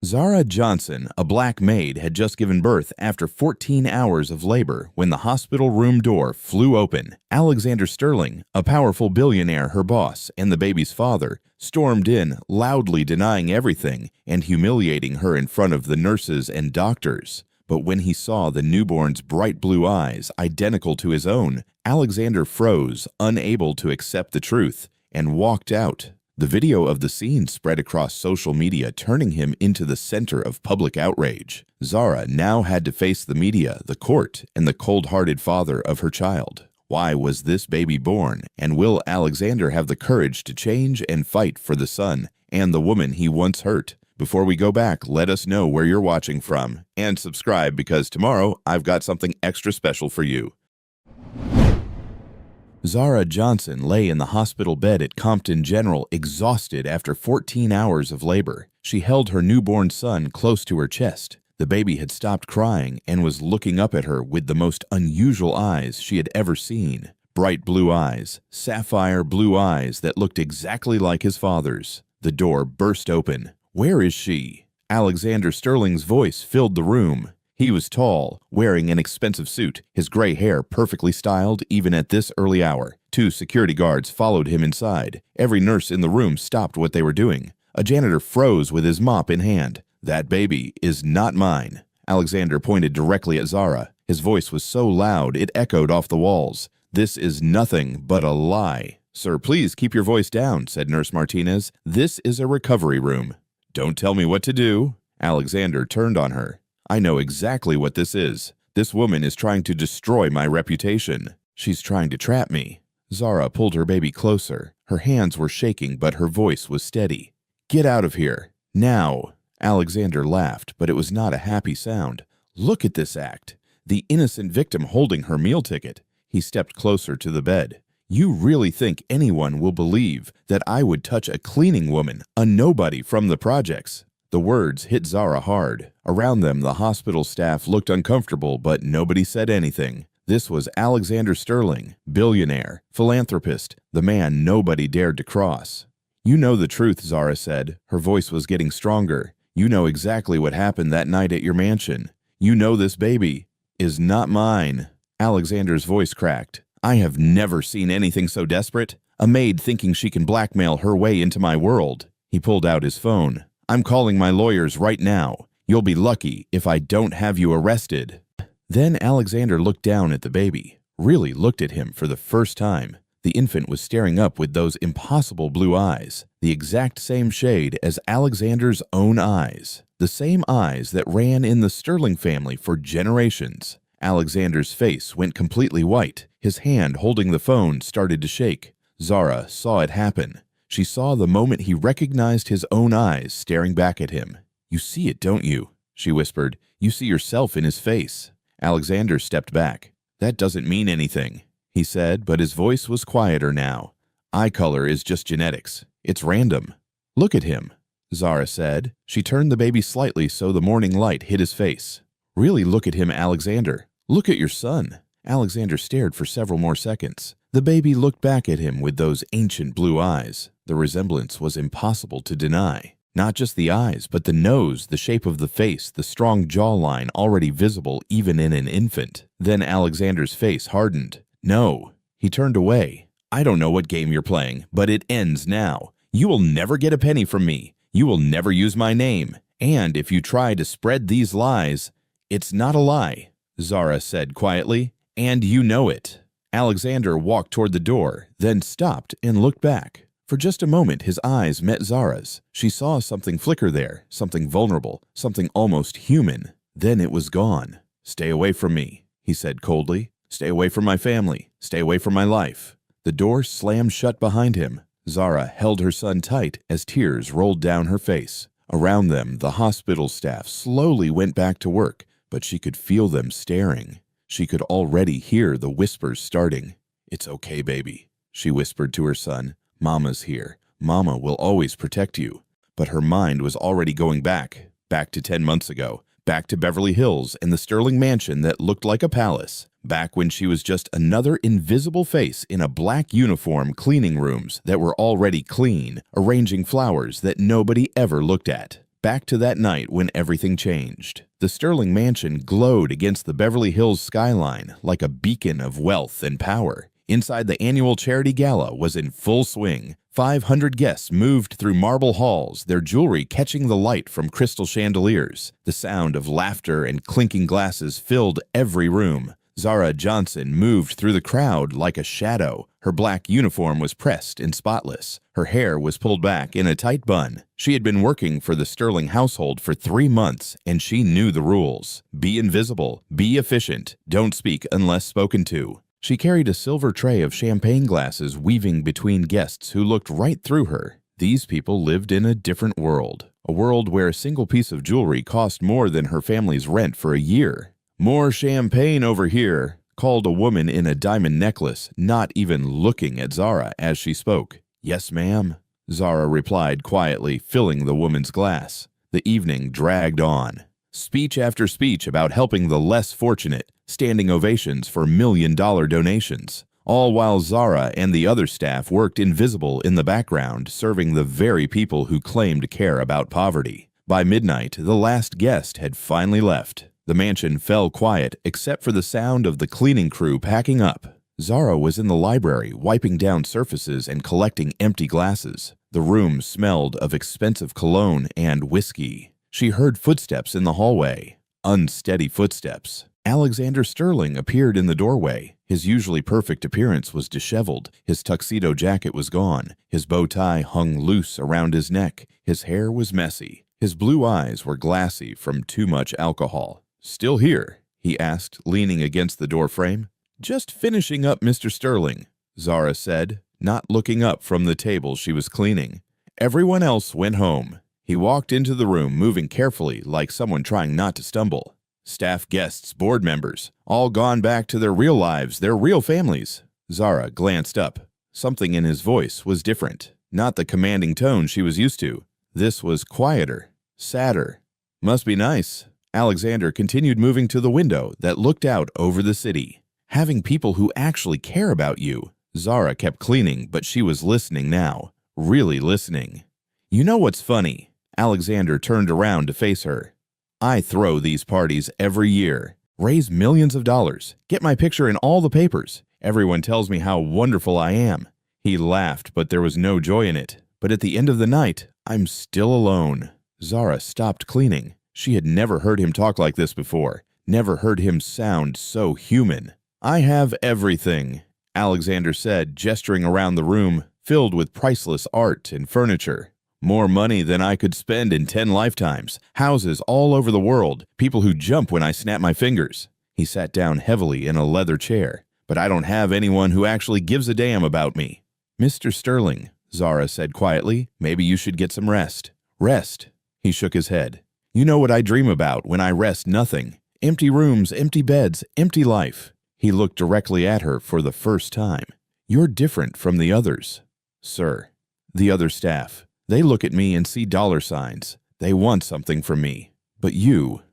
Zara Johnson, a black maid, had just given birth after 14 hours of labor when the hospital room door flew open. Alexander Sterling, a powerful billionaire, her boss, and the baby's father, stormed in, loudly denying everything and humiliating her in front of the nurses and doctors. But when he saw the newborn's bright blue eyes, identical to his own, Alexander froze, unable to accept the truth, and walked out. The video of the scene spread across social media, turning him into the center of public outrage. Zara now had to face the media, the court, and the cold-hearted father of her child. Why was this baby born, and will Alexander have the courage to change and fight for the son and the woman he once hurt? Before we go back, let us know where you're watching from, and subscribe because tomorrow I've got something extra special for you. Zara Johnson lay in the hospital bed at Compton General, exhausted after 14 hours of labor. She held her newborn son close to her chest. The baby had stopped crying and was looking up at her with the most unusual eyes she had ever seen. Bright blue eyes, sapphire blue eyes that looked exactly like his father's. The door burst open. "Where is she?" Alexander Sterling's voice filled the room. He was tall, wearing an expensive suit, his gray hair perfectly styled even at this early hour. 2 security guards followed him inside. Every nurse in the room stopped what they were doing. A janitor froze with his mop in hand. "That baby is not mine." Alexander pointed directly at Zara. His voice was so loud it echoed off the walls. "This is nothing but a lie." "Sir, please keep your voice down," said Nurse Martinez. "This is a recovery room." "Don't tell me what to do." Alexander turned on her. "I know exactly what this is. This woman is trying to destroy my reputation. She's trying to trap me." Zara pulled her baby closer. Her hands were shaking, but her voice was steady. "Get out of here. Now." Alexander laughed, but it was not a happy sound. "Look at this act. The innocent victim holding her meal ticket." He stepped closer to the bed. "You really think anyone will believe that I would touch a cleaning woman, a nobody from the projects?" The words hit Zara hard. Around them, the hospital staff looked uncomfortable, but nobody said anything. This was Alexander Sterling, billionaire, philanthropist, the man nobody dared to cross. "You know the truth," Zara said. Her voice was getting stronger. "You know exactly what happened that night at your mansion. You know this baby is not mine." Alexander's voice cracked. "I have never seen anything so desperate. A maid thinking she can blackmail her way into my world." He pulled out his phone. "I'm calling my lawyers right now. You'll be lucky if I don't have you arrested." Then Alexander looked down at the baby, really looked at him for the first time. The infant was staring up with those impossible blue eyes, the exact same shade as Alexander's own eyes, the same eyes that ran in the Sterling family for generations. Alexander's face went completely white. His hand holding the phone started to shake. Zara saw it happen. She saw the moment he recognized his own eyes staring back at him. "You see it, don't you?" she whispered. "You see yourself in his face." Alexander stepped back. "That doesn't mean anything," he said, but his voice was quieter now. "Eye color is just genetics. It's random." "Look at him," Zara said. She turned the baby slightly so the morning light hit his face. "Really look at him, Alexander. Look at your son." Alexander stared for several more seconds. The baby looked back at him with those ancient blue eyes. The resemblance was impossible to deny. Not just the eyes, but the nose, the shape of the face, the strong jawline already visible even in an infant. Then Alexander's face hardened. "No." He turned away. "I don't know what game you're playing, but it ends now. You will never get a penny from me. You will never use my name. And if you try to spread these lies, it's not a lie," Zara said quietly, "and you know it." Alexander walked toward the door, then stopped and looked back. For just a moment, his eyes met Zara's. She saw something flicker there, something vulnerable, something almost human. Then it was gone. "Stay away from me," he said coldly. "Stay away from my family. Stay away from my life." The door slammed shut behind him. Zara held her son tight as tears rolled down her face. Around them, the hospital staff slowly went back to work, but she could feel them staring. She could already hear the whispers starting. "It's okay, baby," she whispered to her son. "Mama's here. Mama will always protect you." But her mind was already going back to 10 months ago, back to Beverly Hills and the Sterling mansion that looked like a palace, back when she was just another invisible face in a black uniform cleaning rooms that were already clean, arranging flowers that nobody ever looked at. Back to that night when everything changed. The Sterling mansion glowed against the Beverly Hills skyline like a beacon of wealth and power. Inside, the annual charity gala was in full swing. 500 guests moved through marble halls, their jewelry catching the light from crystal chandeliers. The sound of laughter and clinking glasses filled every room. Zara Johnson moved through the crowd like a shadow. Her black uniform was pressed and spotless. Her hair was pulled back in a tight bun. She had been working for the Sterling household for 3 months, and she knew the rules. Be invisible, be efficient, don't speak unless spoken to. She carried a silver tray of champagne glasses weaving between guests who looked right through her. These people lived in a different world, a world where a single piece of jewelry cost more than her family's rent for a year. "More champagne over here," called a woman in a diamond necklace, not even looking at Zara as she spoke. "Yes, ma'am," Zara replied quietly, filling the woman's glass. The evening dragged on. Speech after speech about helping the less fortunate, standing ovations for million-dollar donations, all while Zara and the other staff worked invisible in the background, serving the very people who claimed to care about poverty. By midnight, the last guest had finally left. The mansion fell quiet except for the sound of the cleaning crew packing up. Zara was in the library, wiping down surfaces and collecting empty glasses. The room smelled of expensive cologne and whiskey. She heard footsteps in the hallway. Unsteady footsteps. Alexander Sterling appeared in the doorway. His usually perfect appearance was disheveled. His tuxedo jacket was gone. His bow tie hung loose around his neck. His hair was messy. His blue eyes were glassy from too much alcohol. "Still here?" he asked, leaning against the door frame. "Just finishing up, Mr. Sterling," Zara said, not looking up from the table she was cleaning. Everyone else went home. He walked into the room, moving carefully like someone trying not to stumble. Staff, guests, board members, all gone back to their real lives, their real families. Zara glanced up. Something in his voice was different, not the commanding tone she was used to. This was quieter, sadder. "Must be nice." Alexander continued moving to the window that looked out over the city. "Having people who actually care about you." Zara kept cleaning, but she was listening now, really listening. "You know what's funny?" Alexander turned around to face her. "I throw these parties every year, raise millions of dollars, get my picture in all the papers. Everyone tells me how wonderful I am." He laughed, but there was no joy in it. "But at the end of the night, I'm still alone." Zara stopped cleaning. She had never heard him talk like this before, never heard him sound so human. "I have everything," Alexander said, gesturing around the room, filled with priceless art and furniture. "More money than I could spend in 10 lifetimes, houses all over the world, people who jump when I snap my fingers." He sat down heavily in a leather chair. "But I don't have anyone who actually gives a damn about me." "Mr. Sterling," Zara said quietly, "maybe you should get some rest." "Rest?" He shook his head. "You know what I dream about when I rest nothing. Empty rooms, empty beds, empty life." He looked directly at her for the first time. "You're different from the others." "Sir." "The other staff. They look at me and see dollar signs. They want something from me. But you,"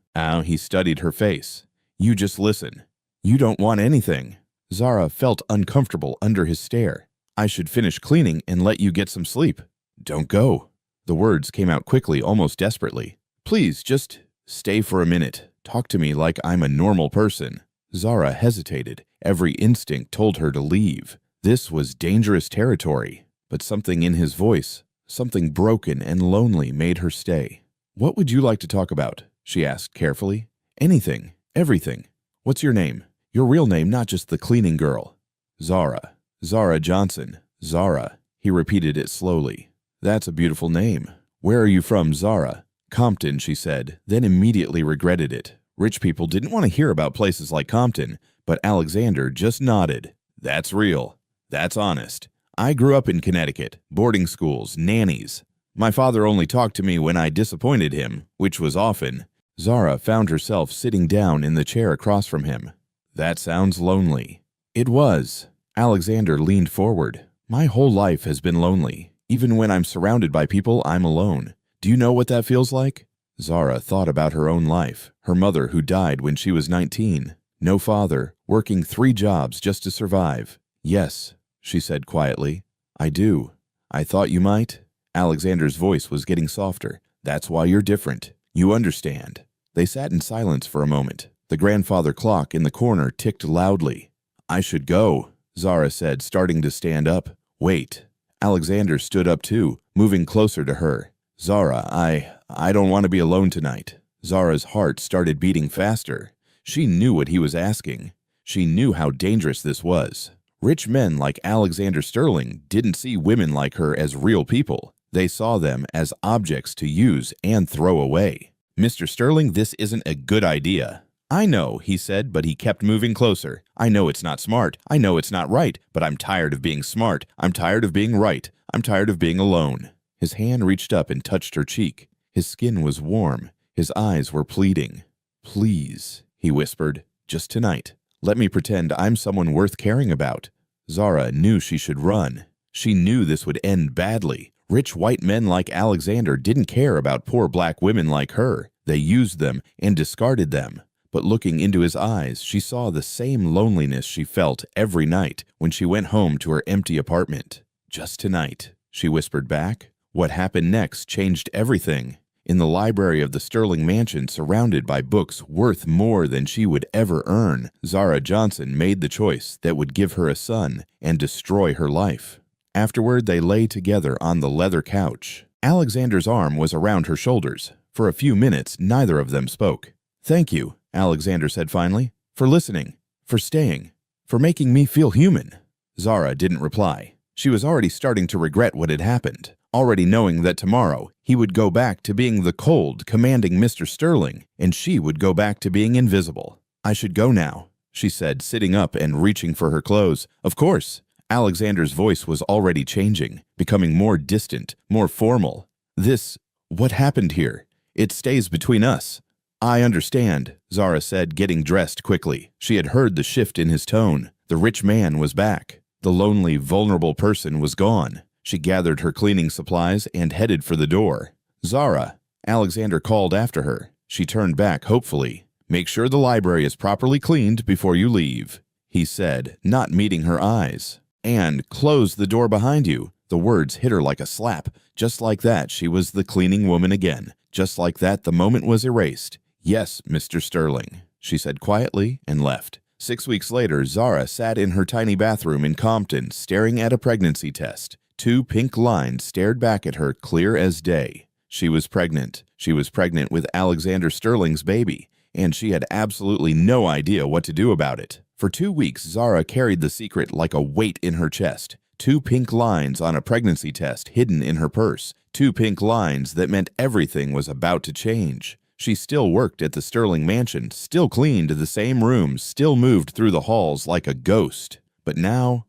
he studied her face. "You just listen. You don't want anything." Zara felt uncomfortable under his stare. "I should finish cleaning and let you get some sleep." "Don't go." The words came out quickly, almost desperately. "Please, just stay for a minute. Talk to me like I'm a normal person." Zara hesitated. Every instinct told her to leave. This was dangerous territory. But something in his voice, something broken and lonely, made her stay. "What would you like to talk about?" she asked carefully. "Anything. Everything. What's your name? Your real name, not just the cleaning girl." "Zara. Zara Johnson. Zara." He repeated it slowly. "That's a beautiful name. Where are you from, Zara?" "Compton," she said, then immediately regretted it. Rich people didn't want to hear about places like Compton, but Alexander just nodded. "That's real. That's honest. I grew up in Connecticut, boarding schools, nannies. My father only talked to me when I disappointed him, which was often." Zara found herself sitting down in the chair across from him. "That sounds lonely." It was. Alexander leaned forward. "My whole life has been lonely. Even when I'm surrounded by people, I'm alone. Do you know what that feels like?" Zara thought about her own life, her mother who died when she was 19. No father, working 3 jobs just to survive. "Yes," she said quietly. "I do. I thought you might." Alexander's voice was getting softer. That's why you're different. You understand." They sat in silence for a moment. The grandfather clock in the corner ticked loudly. "I should go," Zara said, starting to stand up. "Wait." Alexander stood up too, moving closer to her. "Zara, I don't want to be alone tonight." Zara's heart started beating faster. She knew what he was asking. She knew how dangerous this was. Rich men like Alexander Sterling didn't see women like her as real people. They saw them as objects to use and throw away. "Mr. Sterling, this isn't a good idea." "I know," he said, but he kept moving closer. "I know it's not smart. I know it's not right, but I'm tired of being smart. I'm tired of being right. I'm tired of being alone." His hand reached up and touched her cheek. His skin was warm. His eyes were pleading. "Please," he whispered, "just tonight. Let me pretend I'm someone worth caring about." Zara knew she should run. She knew this would end badly. Rich white men like Alexander didn't care about poor black women like her. They used them and discarded them. But looking into his eyes, she saw the same loneliness she felt every night when she went home to her empty apartment. "Just tonight," she whispered back. What happened next changed everything. In the library of the Sterling mansion, surrounded by books worth more than she would ever earn, Zara Johnson made the choice that would give her a son and destroy her life. Afterward, they lay together on the leather couch. Alexander's arm was around her shoulders. For a few minutes, neither of them spoke. "Thank you," Alexander said finally, "for listening, for staying, for making me feel human." Zara didn't reply. She was already starting to regret what had happened, already knowing that tomorrow he would go back to being the cold, commanding Mr. Sterling, and she would go back to being invisible. "I should go now," she said, sitting up and reaching for her clothes. "Of course." Alexander's voice was already changing, becoming more distant, more formal. What happened here? It stays between us." "I understand," Zara said, getting dressed quickly. She had heard the shift in his tone. The rich man was back. The lonely, vulnerable person was gone. She gathered her cleaning supplies and headed for the door. "Zara," Alexander called after her. She turned back hopefully. "Make sure the library is properly cleaned before you leave," he said, not meeting her eyes. "And close the door behind you." The words hit her like a slap. Just like that, she was the cleaning woman again. Just like that, the moment was erased. "Yes, Mr. Sterling," she said quietly and left. 6 weeks later, Zara sat in her tiny bathroom in Compton, staring at a pregnancy test. 2 pink lines stared back at her clear as day. She was pregnant. She was pregnant with Alexander Sterling's baby, and she had absolutely no idea what to do about it. For 2 weeks, Zara carried the secret like a weight in her chest. 2 pink lines on a pregnancy test hidden in her purse. 2 pink lines that meant everything was about to change. She still worked at the Sterling mansion, still cleaned the same rooms, still moved through the halls like a ghost. But now,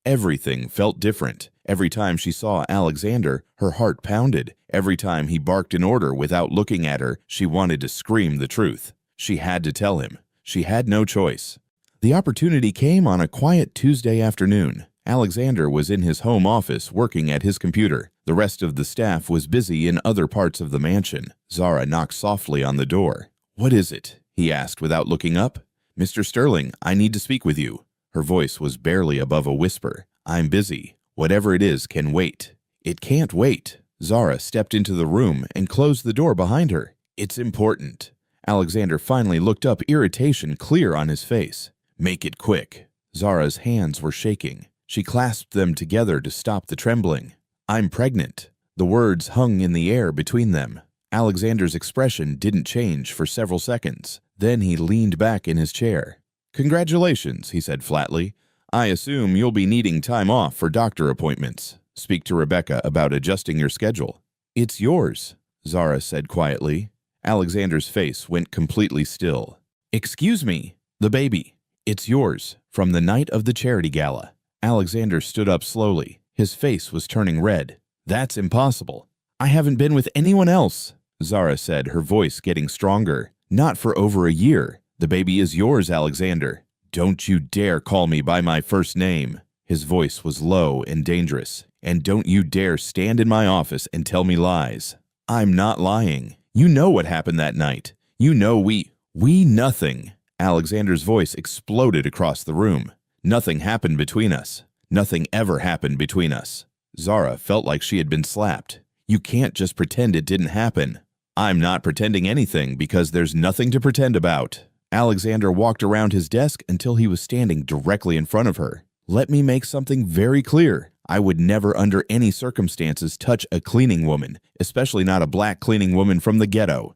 everything felt different. Every time she saw Alexander, her heart pounded. Every time he barked an order without looking at her, she wanted to scream the truth. She had to tell him. She had no choice. The opportunity came on a quiet Tuesday afternoon. Alexander was in his home office working at his computer. The rest of the staff was busy in other parts of the mansion. Zara knocked softly on the door. "What is it?" he asked without looking up. "Mr. Sterling, I need to speak with you." Her voice was barely above a whisper. "I'm busy. Whatever it is can wait." "It can't wait." Zara stepped into the room and closed the door behind her. "It's important." Alexander finally looked up, irritation clear on his face. "Make it quick." Zara's hands were shaking. She clasped them together to stop the trembling. "I'm pregnant." The words hung in the air between them. Alexander's expression didn't change for several seconds. Then he leaned back in his chair. "Congratulations," he said flatly. "I assume you'll be needing time off for doctor appointments. Speak to Rebecca about adjusting your schedule." "It's yours," Zara said quietly. Alexander's face went completely still. "Excuse me." "The baby. It's yours, from the night of the charity gala." Alexander stood up slowly. His face was turning red. "That's impossible." "I haven't been with anyone else," Zara said, her voice getting stronger. "Not for over a year. The baby is yours, Alexander." "Don't you dare call me by my first name." His voice was low and dangerous. "And don't you dare stand in my office and tell me lies." "I'm not lying. You know what happened that night. You know we nothing." Alexander's voice exploded across the room. "Nothing happened between us. Nothing ever happened between us." Zara felt like she had been slapped. You can't just pretend it didn't happen." "I'm not pretending anything because there's nothing to pretend about." Alexander walked around his desk until he was standing directly in front of her. "Let me make something very clear. I would never under any circumstances touch a cleaning woman, especially not a black cleaning woman from the ghetto."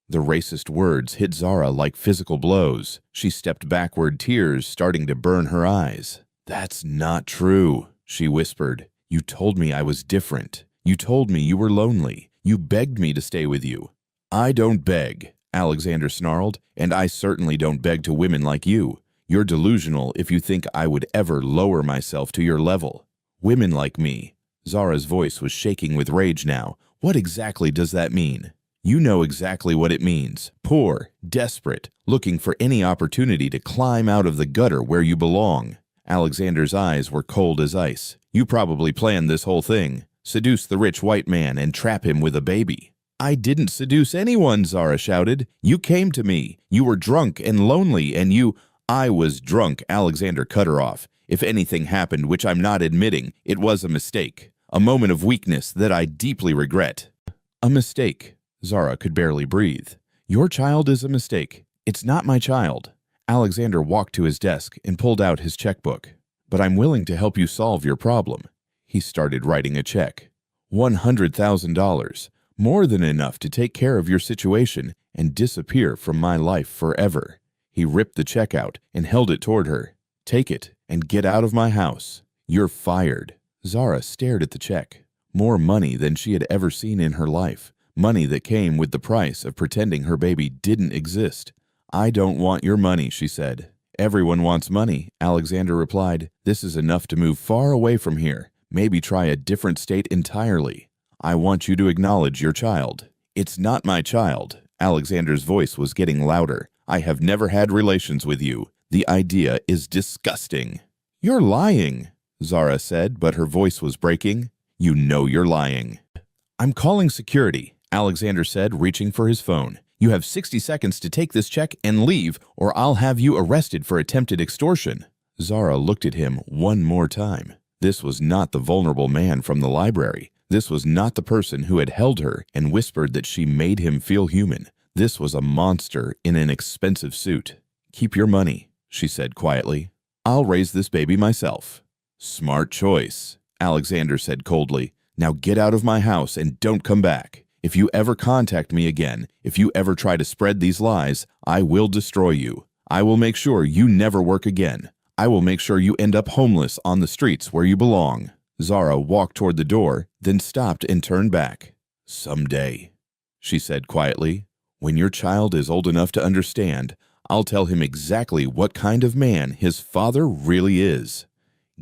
The racist words hit Zara like physical blows. She stepped backward, tears starting to burn her eyes. "That's not true," she whispered. "You told me I was different. You told me you were lonely. You begged me to stay with you." "I don't beg," Alexander snarled, "and I certainly don't beg to women like you. You're delusional if you think I would ever lower myself to your level. Women like me." Zara's voice was shaking with rage now. "What exactly does that mean?" "You know exactly what it means. Poor, desperate, looking for any opportunity to climb out of the gutter where you belong." Alexander's eyes were cold as ice. "You probably planned this whole thing. Seduce the rich white man and trap him with a baby." "I didn't seduce anyone," Zara shouted. "You came to me. You were drunk and lonely and you—" "I was drunk," Alexander cut her off. "If anything happened, which I'm not admitting, it was a mistake. A moment of weakness that I deeply regret." "A mistake?" Zara could barely breathe. "Your child is a mistake. It's not my child." Alexander walked to his desk and pulled out his checkbook. "But I'm willing to help you solve your problem." He started writing a check. $100,000, more than enough to take care of your situation and disappear from my life forever. He ripped the check out and held it toward her. "Take it and get out of my house. You're fired." Zara stared at the check. More money than she had ever seen in her life. Money that came with the price of pretending her baby didn't exist. "I don't want your money," she said. "Everyone wants money," Alexander replied. "This is enough to move far away from here. Maybe try a different state entirely. I want you to acknowledge your child." "It's not my child." Alexander's voice was getting louder. "I have never had relations with you. The idea is disgusting." "You're lying," Zara said, but her voice was breaking. "You know you're lying." "I'm calling security," Alexander said, reaching for his phone. "You have 60 seconds to take this check and leave, or I'll have you arrested for attempted extortion." Zara looked at him one more time. This was not the vulnerable man from the library. This was not the person who had held her and whispered that she made him feel human. This was a monster in an expensive suit. "Keep your money," she said quietly. "I'll raise this baby myself." "Smart choice," Alexander said coldly. "Now get out of my house and don't come back. If you ever contact me again, if you ever try to spread these lies, I will destroy you. I will make sure you never work again. I will make sure you end up homeless on the streets where you belong." Zara walked toward the door, then stopped and turned back. "Someday," she said quietly, "when your child is old enough to understand, I'll tell him exactly what kind of man his father really is."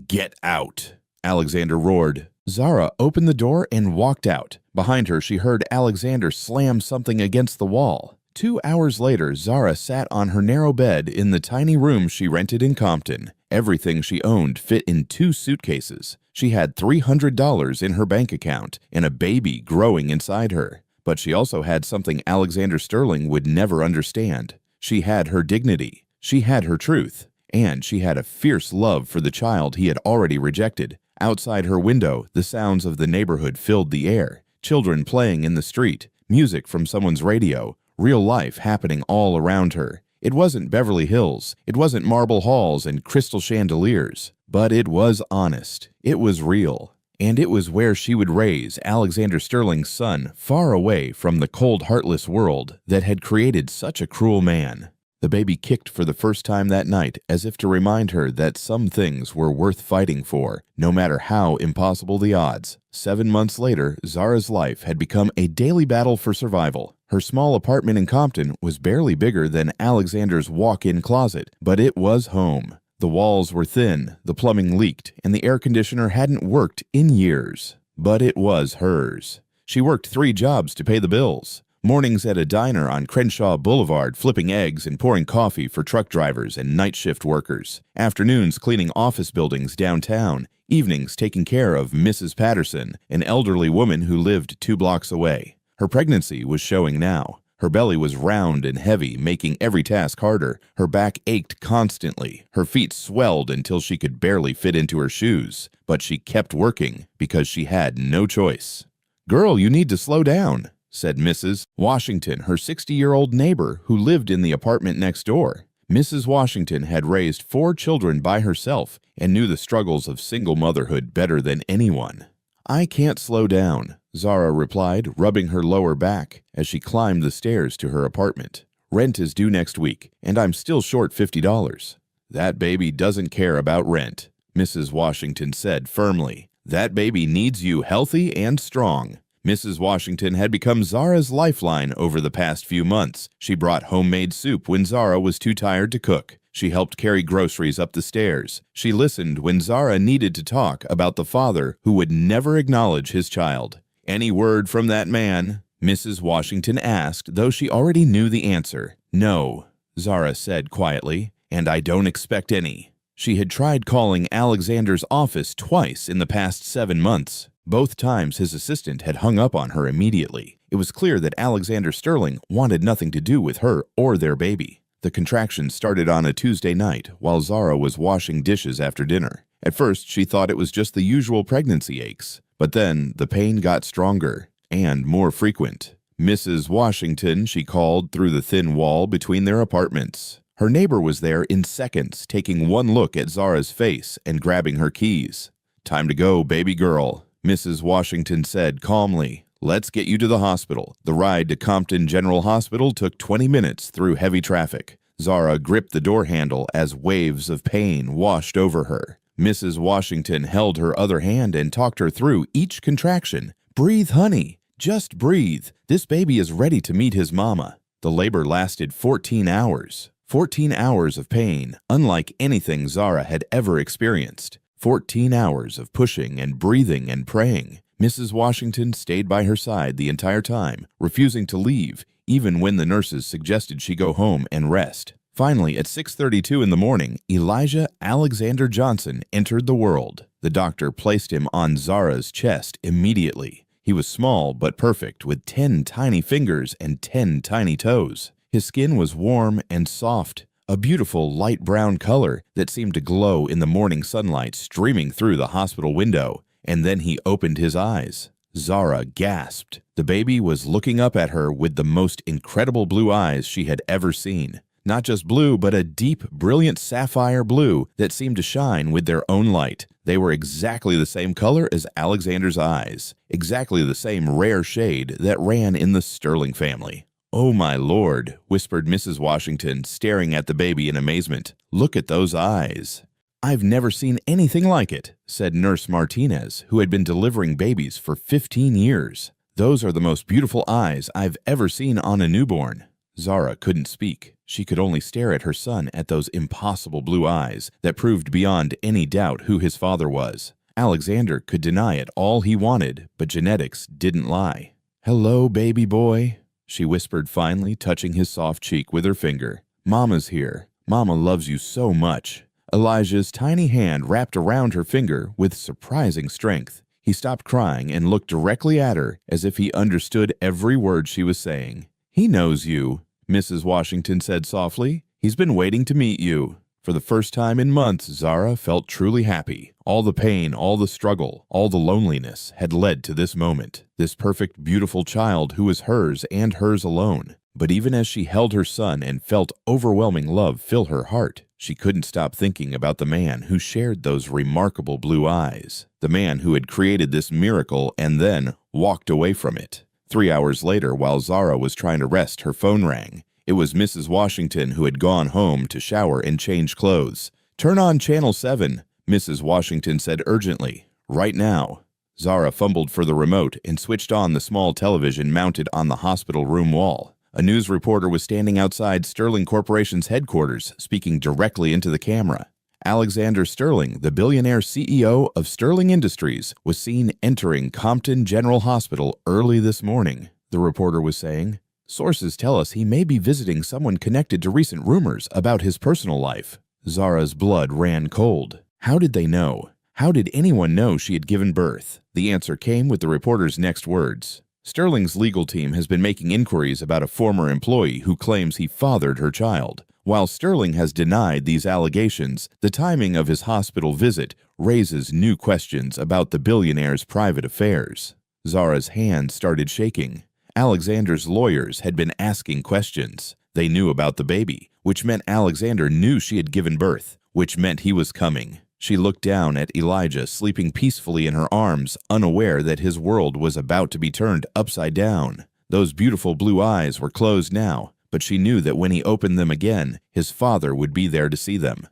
"Get out," Alexander roared. Zara opened the door and walked out. Behind her, she heard Alexander slam something against the wall. 2 hours later, Zara sat on her narrow bed in the tiny room she rented in Compton. Everything she owned fit in 2 suitcases. She had $300 in her bank account and a baby growing inside her. But she also had something Alexander Sterling would never understand. She had her dignity. She had her truth. And she had a fierce love for the child he had already rejected. Outside her window, the sounds of the neighborhood filled the air. Children playing in the street, music from someone's radio, real life happening all around her. It wasn't Beverly Hills. It wasn't marble halls and crystal chandeliers. But it was honest. It was real. And it was where she would raise Alexander Sterling's son, far away from the cold, heartless world that had created such a cruel man. The baby kicked for the first time that night, as if to remind her that some things were worth fighting for, no matter how impossible the odds. 7 months later, Zara's life had become a daily battle for survival. Her small apartment in Compton was barely bigger than Alexander's walk-in closet, but it was home. The walls were thin, the plumbing leaked, and the air conditioner hadn't worked in years. But it was hers. She worked 3 jobs to pay the bills. Mornings at a diner on Crenshaw Boulevard flipping eggs and pouring coffee for truck drivers and night shift workers. Afternoons cleaning office buildings downtown. Evenings taking care of Mrs. Patterson, an elderly woman who lived 2 blocks away. Her pregnancy was showing now. Her belly was round and heavy, making every task harder. Her back ached constantly. Her feet swelled until she could barely fit into her shoes. But she kept working because she had no choice. "Girl, you need to slow down," said Mrs. Washington, her 60-year-old neighbor who lived in the apartment next door. Mrs. Washington had raised 4 children by herself and knew the struggles of single motherhood better than anyone. "I can't slow down," Zara replied, rubbing her lower back as she climbed the stairs to her apartment. "Rent is due next week, and I'm still short $50. "That baby doesn't care about rent," Mrs. Washington said firmly. "That baby needs you healthy and strong." Mrs. Washington had become Zara's lifeline over the past few months. She brought homemade soup when Zara was too tired to cook. She helped carry groceries up the stairs. She listened when Zara needed to talk about the father who would never acknowledge his child. "Any word from that man?" Mrs. Washington asked, though she already knew the answer. "No," Zara said quietly, "and I don't expect any." She had tried calling Alexander's office twice in the past 7 months. Both times his assistant had hung up on her immediately. It was clear that Alexander Sterling wanted nothing to do with her or their baby. The contractions started on a Tuesday night while Zara was washing dishes after dinner. At first, she thought it was just the usual pregnancy aches, but then the pain got stronger and more frequent. Mrs. Washington, she called through the thin wall between their apartments. Her neighbor was there in seconds, taking one look at Zara's face and grabbing her keys. "Time to go, baby girl," Mrs. Washington said calmly. "Let's get you to the hospital." The ride to Compton General Hospital took 20 minutes through heavy traffic. Zara gripped the door handle as waves of pain washed over her. Mrs. Washington held her other hand and talked her through each contraction. "Breathe, honey. Just breathe. This baby is ready to meet his mama." The labor lasted 14 hours. 14 hours of pain, unlike anything Zara had ever experienced. 14 hours of pushing and breathing and praying. Mrs. Washington stayed by her side the entire time, refusing to leave, even when the nurses suggested she go home and rest. Finally, at 6:32 in the morning, Elijah Alexander Johnson entered the world. The doctor placed him on Zara's chest immediately. He was small but perfect, with 10 tiny fingers and 10 tiny toes. His skin was warm and soft, a beautiful light brown color that seemed to glow in the morning sunlight streaming through the hospital window. And then he opened his eyes. Zara gasped. The baby was looking up at her with the most incredible blue eyes she had ever seen. Not just blue, but a deep, brilliant sapphire blue that seemed to shine with their own light. They were exactly the same color as Alexander's eyes, exactly the same rare shade that ran in the Sterling family. "Oh, my Lord," whispered Mrs. Washington, staring at the baby in amazement. "Look at those eyes." "I've never seen anything like it," said Nurse Martinez, who had been delivering babies for 15 years. "Those are the most beautiful eyes I've ever seen on a newborn." Zara couldn't speak. She could only stare at her son at those impossible blue eyes that proved beyond any doubt who his father was. Alexander could deny it all he wanted, but genetics didn't lie. "Hello, baby boy," she whispered finally, touching his soft cheek with her finger. "Mama's here. Mama loves you so much." Elijah's tiny hand wrapped around her finger with surprising strength. He stopped crying and looked directly at her as if he understood every word she was saying. "He knows you," Mrs. Washington said softly. "He's been waiting to meet you." For the first time in months, Zara felt truly happy. All the pain, all the struggle, all the loneliness had led to this moment. This perfect, beautiful child who was hers and hers alone. But even as she held her son and felt overwhelming love fill her heart, she couldn't stop thinking about the man who shared those remarkable blue eyes. The man who had created this miracle and then walked away from it. 3 hours later, while Zara was trying to rest, her phone rang. It was Mrs. Washington, who had gone home to shower and change clothes. "Turn on Channel 7, Mrs. Washington said urgently. "Right now." Zara fumbled for the remote and switched on the small television mounted on the hospital room wall. A news reporter was standing outside Sterling Corporation's headquarters, speaking directly into the camera. Alexander Sterling, the billionaire CEO of Sterling Industries, was seen entering Compton General Hospital early this morning, the reporter was saying. "Sources tell us he may be visiting someone connected to recent rumors about his personal life." Zara's blood ran cold. How did they know? How did anyone know she had given birth? The answer came with the reporter's next words. "Sterling's legal team has been making inquiries about a former employee who claims he fathered her child. While Sterling has denied these allegations, the timing of his hospital visit raises new questions about the billionaire's private affairs." Zara's hands started shaking. Alexander's lawyers had been asking questions. They knew about the baby, which meant Alexander knew she had given birth, which meant he was coming. She looked down at Elijah sleeping peacefully in her arms, unaware that his world was about to be turned upside down. Those beautiful blue eyes were closed now, but she knew that when he opened them again, his father would be there to see them.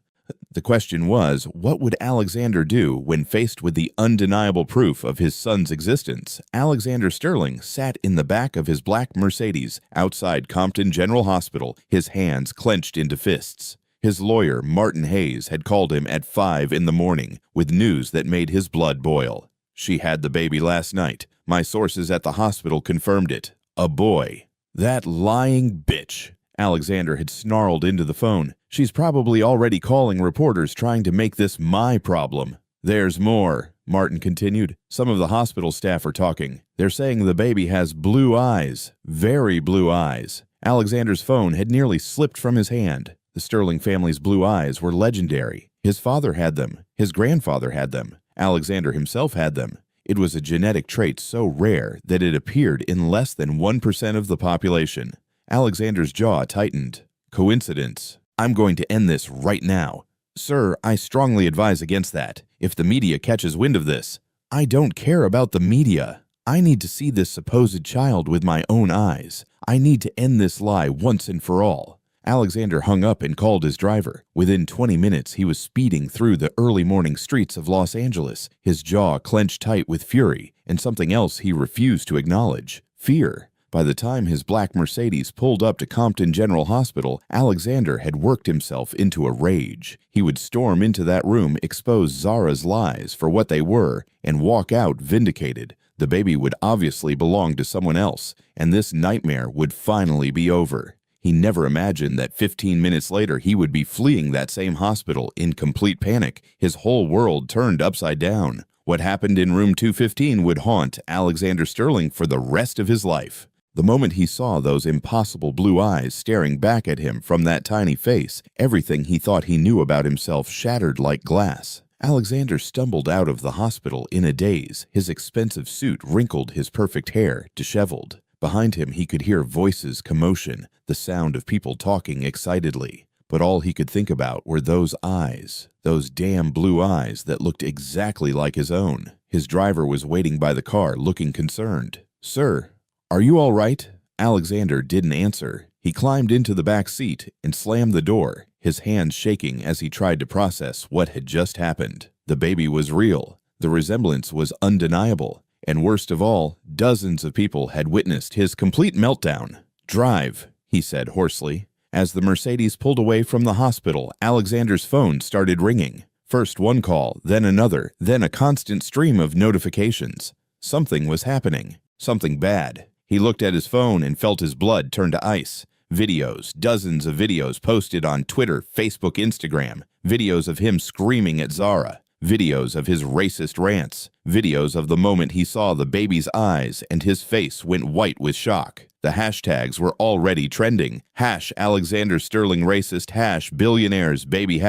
The question was, what would Alexander do when faced with the undeniable proof of his son's existence? Alexander Sterling sat in the back of his black Mercedes outside Compton General Hospital, his hands clenched into fists. His lawyer, Martin Hayes, had called him at 5 in the morning with news that made his blood boil. "She had the baby last night. My sources at the hospital confirmed it. A boy." "That lying bitch." Alexander had snarled into the phone. "She's probably already calling reporters trying to make this my problem." "There's more," Martin continued. "Some of the hospital staff are talking. They're saying the baby has blue eyes. Very blue eyes." Alexander's phone had nearly slipped from his hand. The Sterling family's blue eyes were legendary. His father had them. His grandfather had them. Alexander himself had them. It was a genetic trait so rare that it appeared in less than 1% of the population. Alexander's jaw tightened. "Coincidence? I'm going to end this right now." "Sir, I strongly advise against that. If the media catches wind of this—" "I don't care about the media. I need to see this supposed child with my own eyes. I need to end this lie once and for all." Alexander hung up and called his driver. Within 20 minutes, he was speeding through the early morning streets of Los Angeles, his jaw clenched tight with fury, and something else he refused to acknowledge: fear. By the time his black Mercedes pulled up to Compton General Hospital, Alexander had worked himself into a rage. He would storm into that room, expose Zara's lies for what they were, and walk out vindicated. The baby would obviously belong to someone else, and this nightmare would finally be over. He never imagined that 15 minutes later he would be fleeing that same hospital in complete panic, his whole world turned upside down. What happened in room 215 would haunt Alexander Sterling for the rest of his life. The moment he saw those impossible blue eyes staring back at him from that tiny face, everything he thought he knew about himself shattered like glass. Alexander stumbled out of the hospital in a daze, his expensive suit wrinkled, his perfect hair disheveled. Behind him he could hear voices, commotion, the sound of people talking excitedly. But all he could think about were those eyes, those damn blue eyes that looked exactly like his own. His driver was waiting by the car, looking concerned. "Sir, are you all right?" Alexander didn't answer. He climbed into the back seat and slammed the door, his hands shaking as he tried to process what had just happened. The baby was real. The resemblance was undeniable. And worst of all, dozens of people had witnessed his complete meltdown. "Drive," he said hoarsely. As the Mercedes pulled away from the hospital, Alexander's phone started ringing. First one call, then another, then a constant stream of notifications. Something was happening. Something bad. He looked at his phone and felt his blood turn to ice. Videos, dozens of videos posted on Twitter, Facebook, Instagram. Videos of him screaming at Zara. Videos of his racist rants. Videos of the moment he saw the baby's eyes and his face went white with shock. The hashtags were already trending. #Alexander Sterling racist, #Billionaire's baby,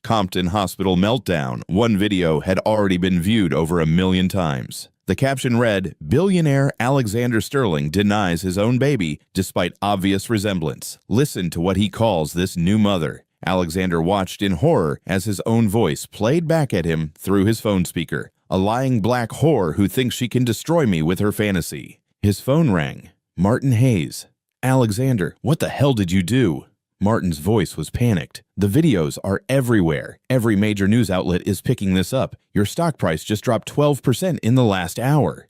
#Compton Hospital meltdown. One video had already been viewed over 1 million times. The caption read, "Billionaire Alexander Sterling denies his own baby despite obvious resemblance. Listen to what he calls this new mother." Alexander watched in horror as his own voice played back at him through his phone speaker. "A lying black whore who thinks she can destroy me with her fantasy." His phone rang. Martin Hayes. "Alexander, what the hell did you do?" Martin's voice was panicked. "The videos are everywhere. Every major news outlet is picking this up. Your stock price just dropped 12% in the last hour."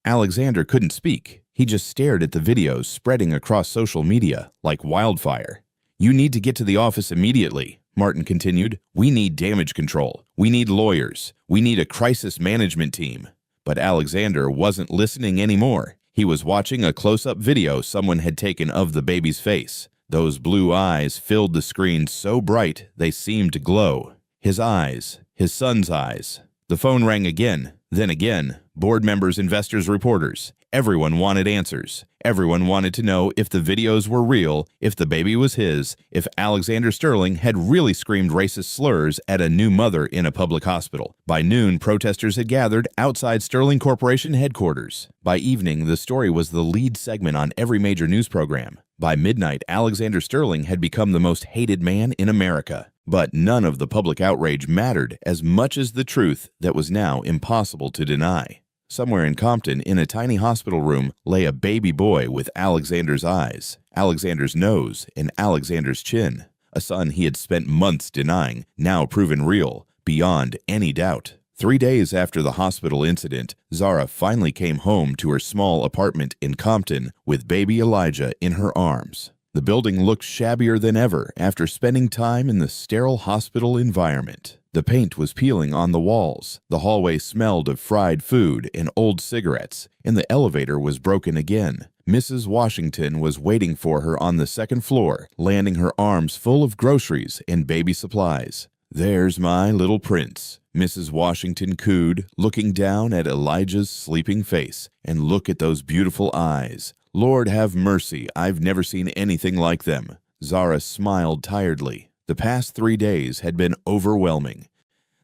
Alexander couldn't speak. He just stared at the videos spreading across social media like wildfire. "You need to get to the office immediately," Martin continued. "We need damage control. We need lawyers. We need a crisis management team." But Alexander wasn't listening anymore. He was watching a close-up video someone had taken of the baby's face. Those blue eyes filled the screen so bright they seemed to glow. His eyes, his son's eyes. The phone rang again, Then again, board members, investors, reporters, everyone wanted answers. Everyone wanted to know if the videos were real, if the baby was his, if Alexander Sterling had really screamed racist slurs at a new mother in a public hospital. By noon, protesters had gathered outside Sterling Corporation headquarters. By evening, the story was the lead segment on every major news program. By midnight, Alexander Sterling had become the most hated man in America. But none of the public outrage mattered as much as the truth that was now impossible to deny. Somewhere in Compton, in a tiny hospital room, lay a baby boy with Alexander's eyes, Alexander's nose, and Alexander's chin. A son he had spent months denying, now proven real, beyond any doubt. 3 days after the hospital incident, Zara finally came home to her small apartment in Compton with baby Elijah in her arms. The building looked shabbier than ever after spending time in the sterile hospital environment. The paint was peeling on the walls, the hallway smelled of fried food and old cigarettes, and the elevator was broken again. Mrs. Washington was waiting for her on the second floor, landing her arms full of groceries and baby supplies. "There's my little prince," Mrs. Washington cooed, looking down at Elijah's sleeping face. "And look at those beautiful eyes. Lord have mercy, I've never seen anything like them." Zara smiled tiredly. The past 3 days had been overwhelming.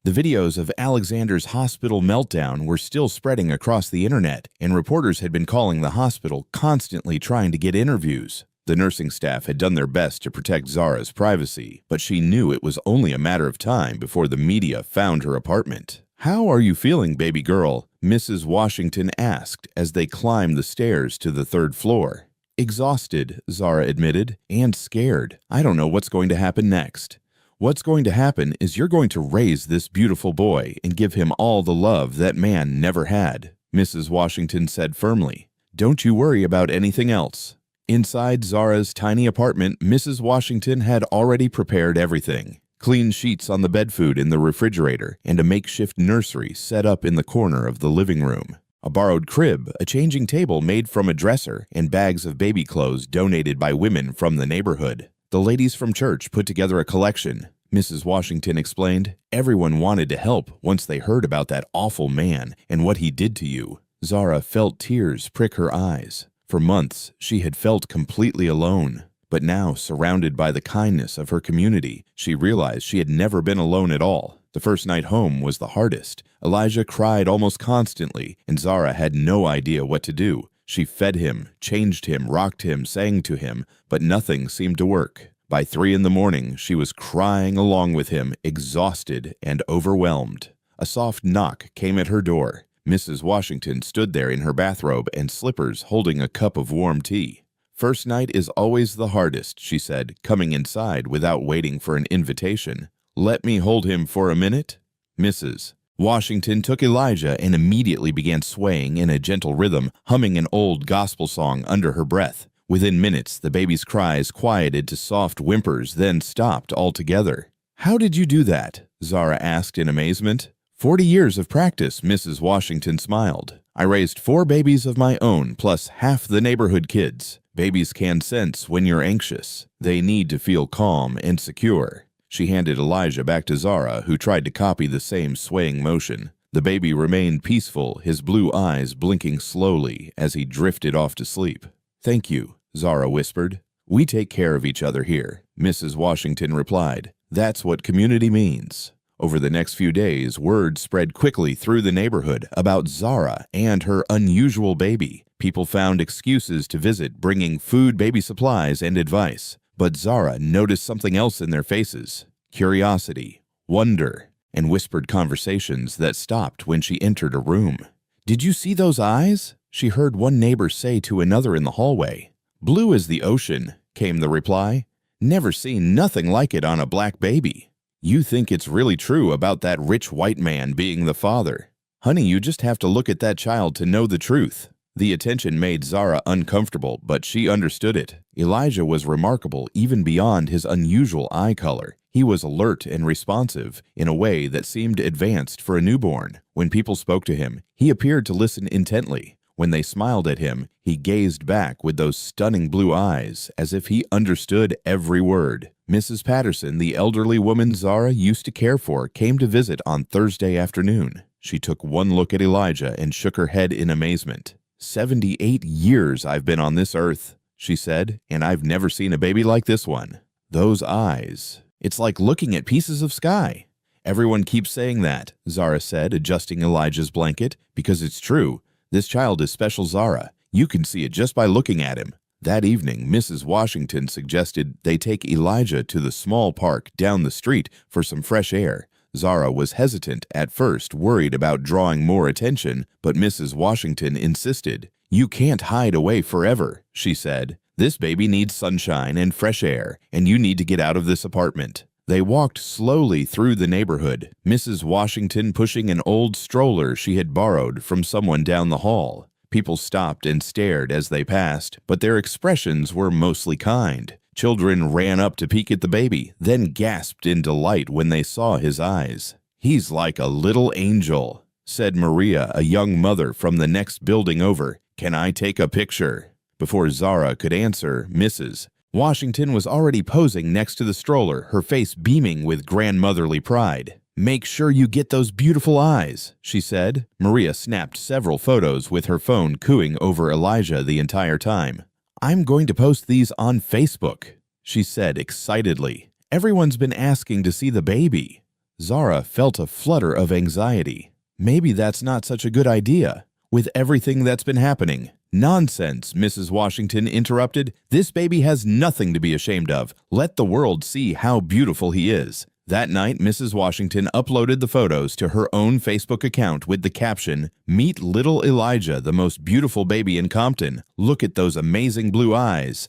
The videos of Alexander's hospital meltdown were still spreading across the internet, and reporters had been calling the hospital, constantly trying to get interviews. The nursing staff had done their best to protect Zara's privacy, but she knew it was only a matter of time before the media found her apartment. "How are you feeling, baby girl?" Mrs. Washington asked as they climbed the stairs to the third floor. "Exhausted," Zara admitted, "and scared. I don't know what's going to happen next." "What's going to happen is you're going to raise this beautiful boy and give him all the love that man never had," Mrs. Washington said firmly. "Don't you worry about anything else." Inside Zara's tiny apartment, Mrs. Washington had already prepared everything. Clean sheets on the bed food in the refrigerator, and a makeshift nursery set up in the corner of the living room. A borrowed crib, a changing table made from a dresser, and bags of baby clothes donated by women from the neighborhood. The ladies from church put together a collection. Mrs. Washington explained, "Everyone wanted to help once they heard about that awful man and what he did to you." Zara felt tears prick her eyes. For months, she had felt completely alone. But now, surrounded by the kindness of her community, she realized she had never been alone at all. The first night home was the hardest. Elijah cried almost constantly, and Zara had no idea what to do. She fed him, changed him, rocked him, sang to him, but nothing seemed to work. By 3 in the morning, she was crying along with him, exhausted and overwhelmed. A soft knock came at her door. Mrs. Washington stood there in her bathrobe and slippers, holding a cup of warm tea. "First night is always the hardest," she said, coming inside without waiting for an invitation. "Let me hold him for a minute?" Mrs. Washington took Elijah and immediately began swaying in a gentle rhythm, humming an old gospel song under her breath. Within minutes, the baby's cries quieted to soft whimpers, then stopped altogether. "How did you do that?" Zara asked in amazement. 40 years of practice," Mrs. Washington smiled. "I raised 4 babies of my own, plus half the neighborhood kids. Babies can sense when you're anxious. They need to feel calm and secure." She handed Elijah back to Zara, who tried to copy the same swaying motion. The baby remained peaceful, his blue eyes blinking slowly as he drifted off to sleep. "Thank you," Zara whispered. "We take care of each other here," Mrs. Washington replied. "That's what community means." Over the next few days, word spread quickly through the neighborhood about Zara and her unusual baby. People found excuses to visit, bringing food, baby supplies, and advice. But Zara noticed something else in their faces: curiosity, wonder, and whispered conversations that stopped when she entered a room. "Did you see those eyes?" she heard one neighbor say to another in the hallway. "Blue as the ocean," came the reply. "Never seen nothing like it on a black baby." "You think it's really true about that rich white man being the father. Honey, you just have to look at that child to know the truth." The attention made Zara uncomfortable, but she understood it. Elijah was remarkable even beyond his unusual eye color. He was alert and responsive in a way that seemed advanced for a newborn. When people spoke to him, he appeared to listen intently. When they smiled at him, he gazed back with those stunning blue eyes, as if he understood every word. Mrs. Patterson, the elderly woman Zara used to care for, came to visit on Thursday afternoon. She took one look at Elijah and shook her head in amazement. 78 years I've been on this earth, she said, and I've never seen a baby like this one. Those eyes. It's like looking at pieces of sky. Everyone keeps saying that, Zara said, adjusting Elijah's blanket, because it's true. This child is special, Zara. You can see it just by looking at him. That evening, Mrs. Washington suggested they take Elijah to the small park down the street for some fresh air. Zara was hesitant at first, worried about drawing more attention, but Mrs. Washington insisted. You can't hide away forever, she said. This baby needs sunshine and fresh air, and you need to get out of this apartment. They walked slowly through the neighborhood, Mrs. Washington pushing an old stroller she had borrowed from someone down the hall. People stopped and stared as they passed, but their expressions were mostly kind. Children ran up to peek at the baby, then gasped in delight when they saw his eyes. He's like a little angel, said Maria, a young mother from the next building over. Can I take a picture? Before Zara could answer, Mrs. Washington was already posing next to the stroller, her face beaming with grandmotherly pride. Make sure you get those beautiful eyes, she said. Maria snapped several photos with her phone cooing over Elijah the entire time. I'm going to post these on Facebook, she said excitedly. Everyone's been asking to see the baby. Zara felt a flutter of anxiety. Maybe that's not such a good idea, with everything that's been happening. Nonsense, Mrs. Washington interrupted. This baby has nothing to be ashamed of. Let the world see how beautiful he is. That night, Mrs. Washington uploaded the photos to her own Facebook account with the caption, Meet little Elijah, the most beautiful baby in Compton. Look at those amazing blue eyes.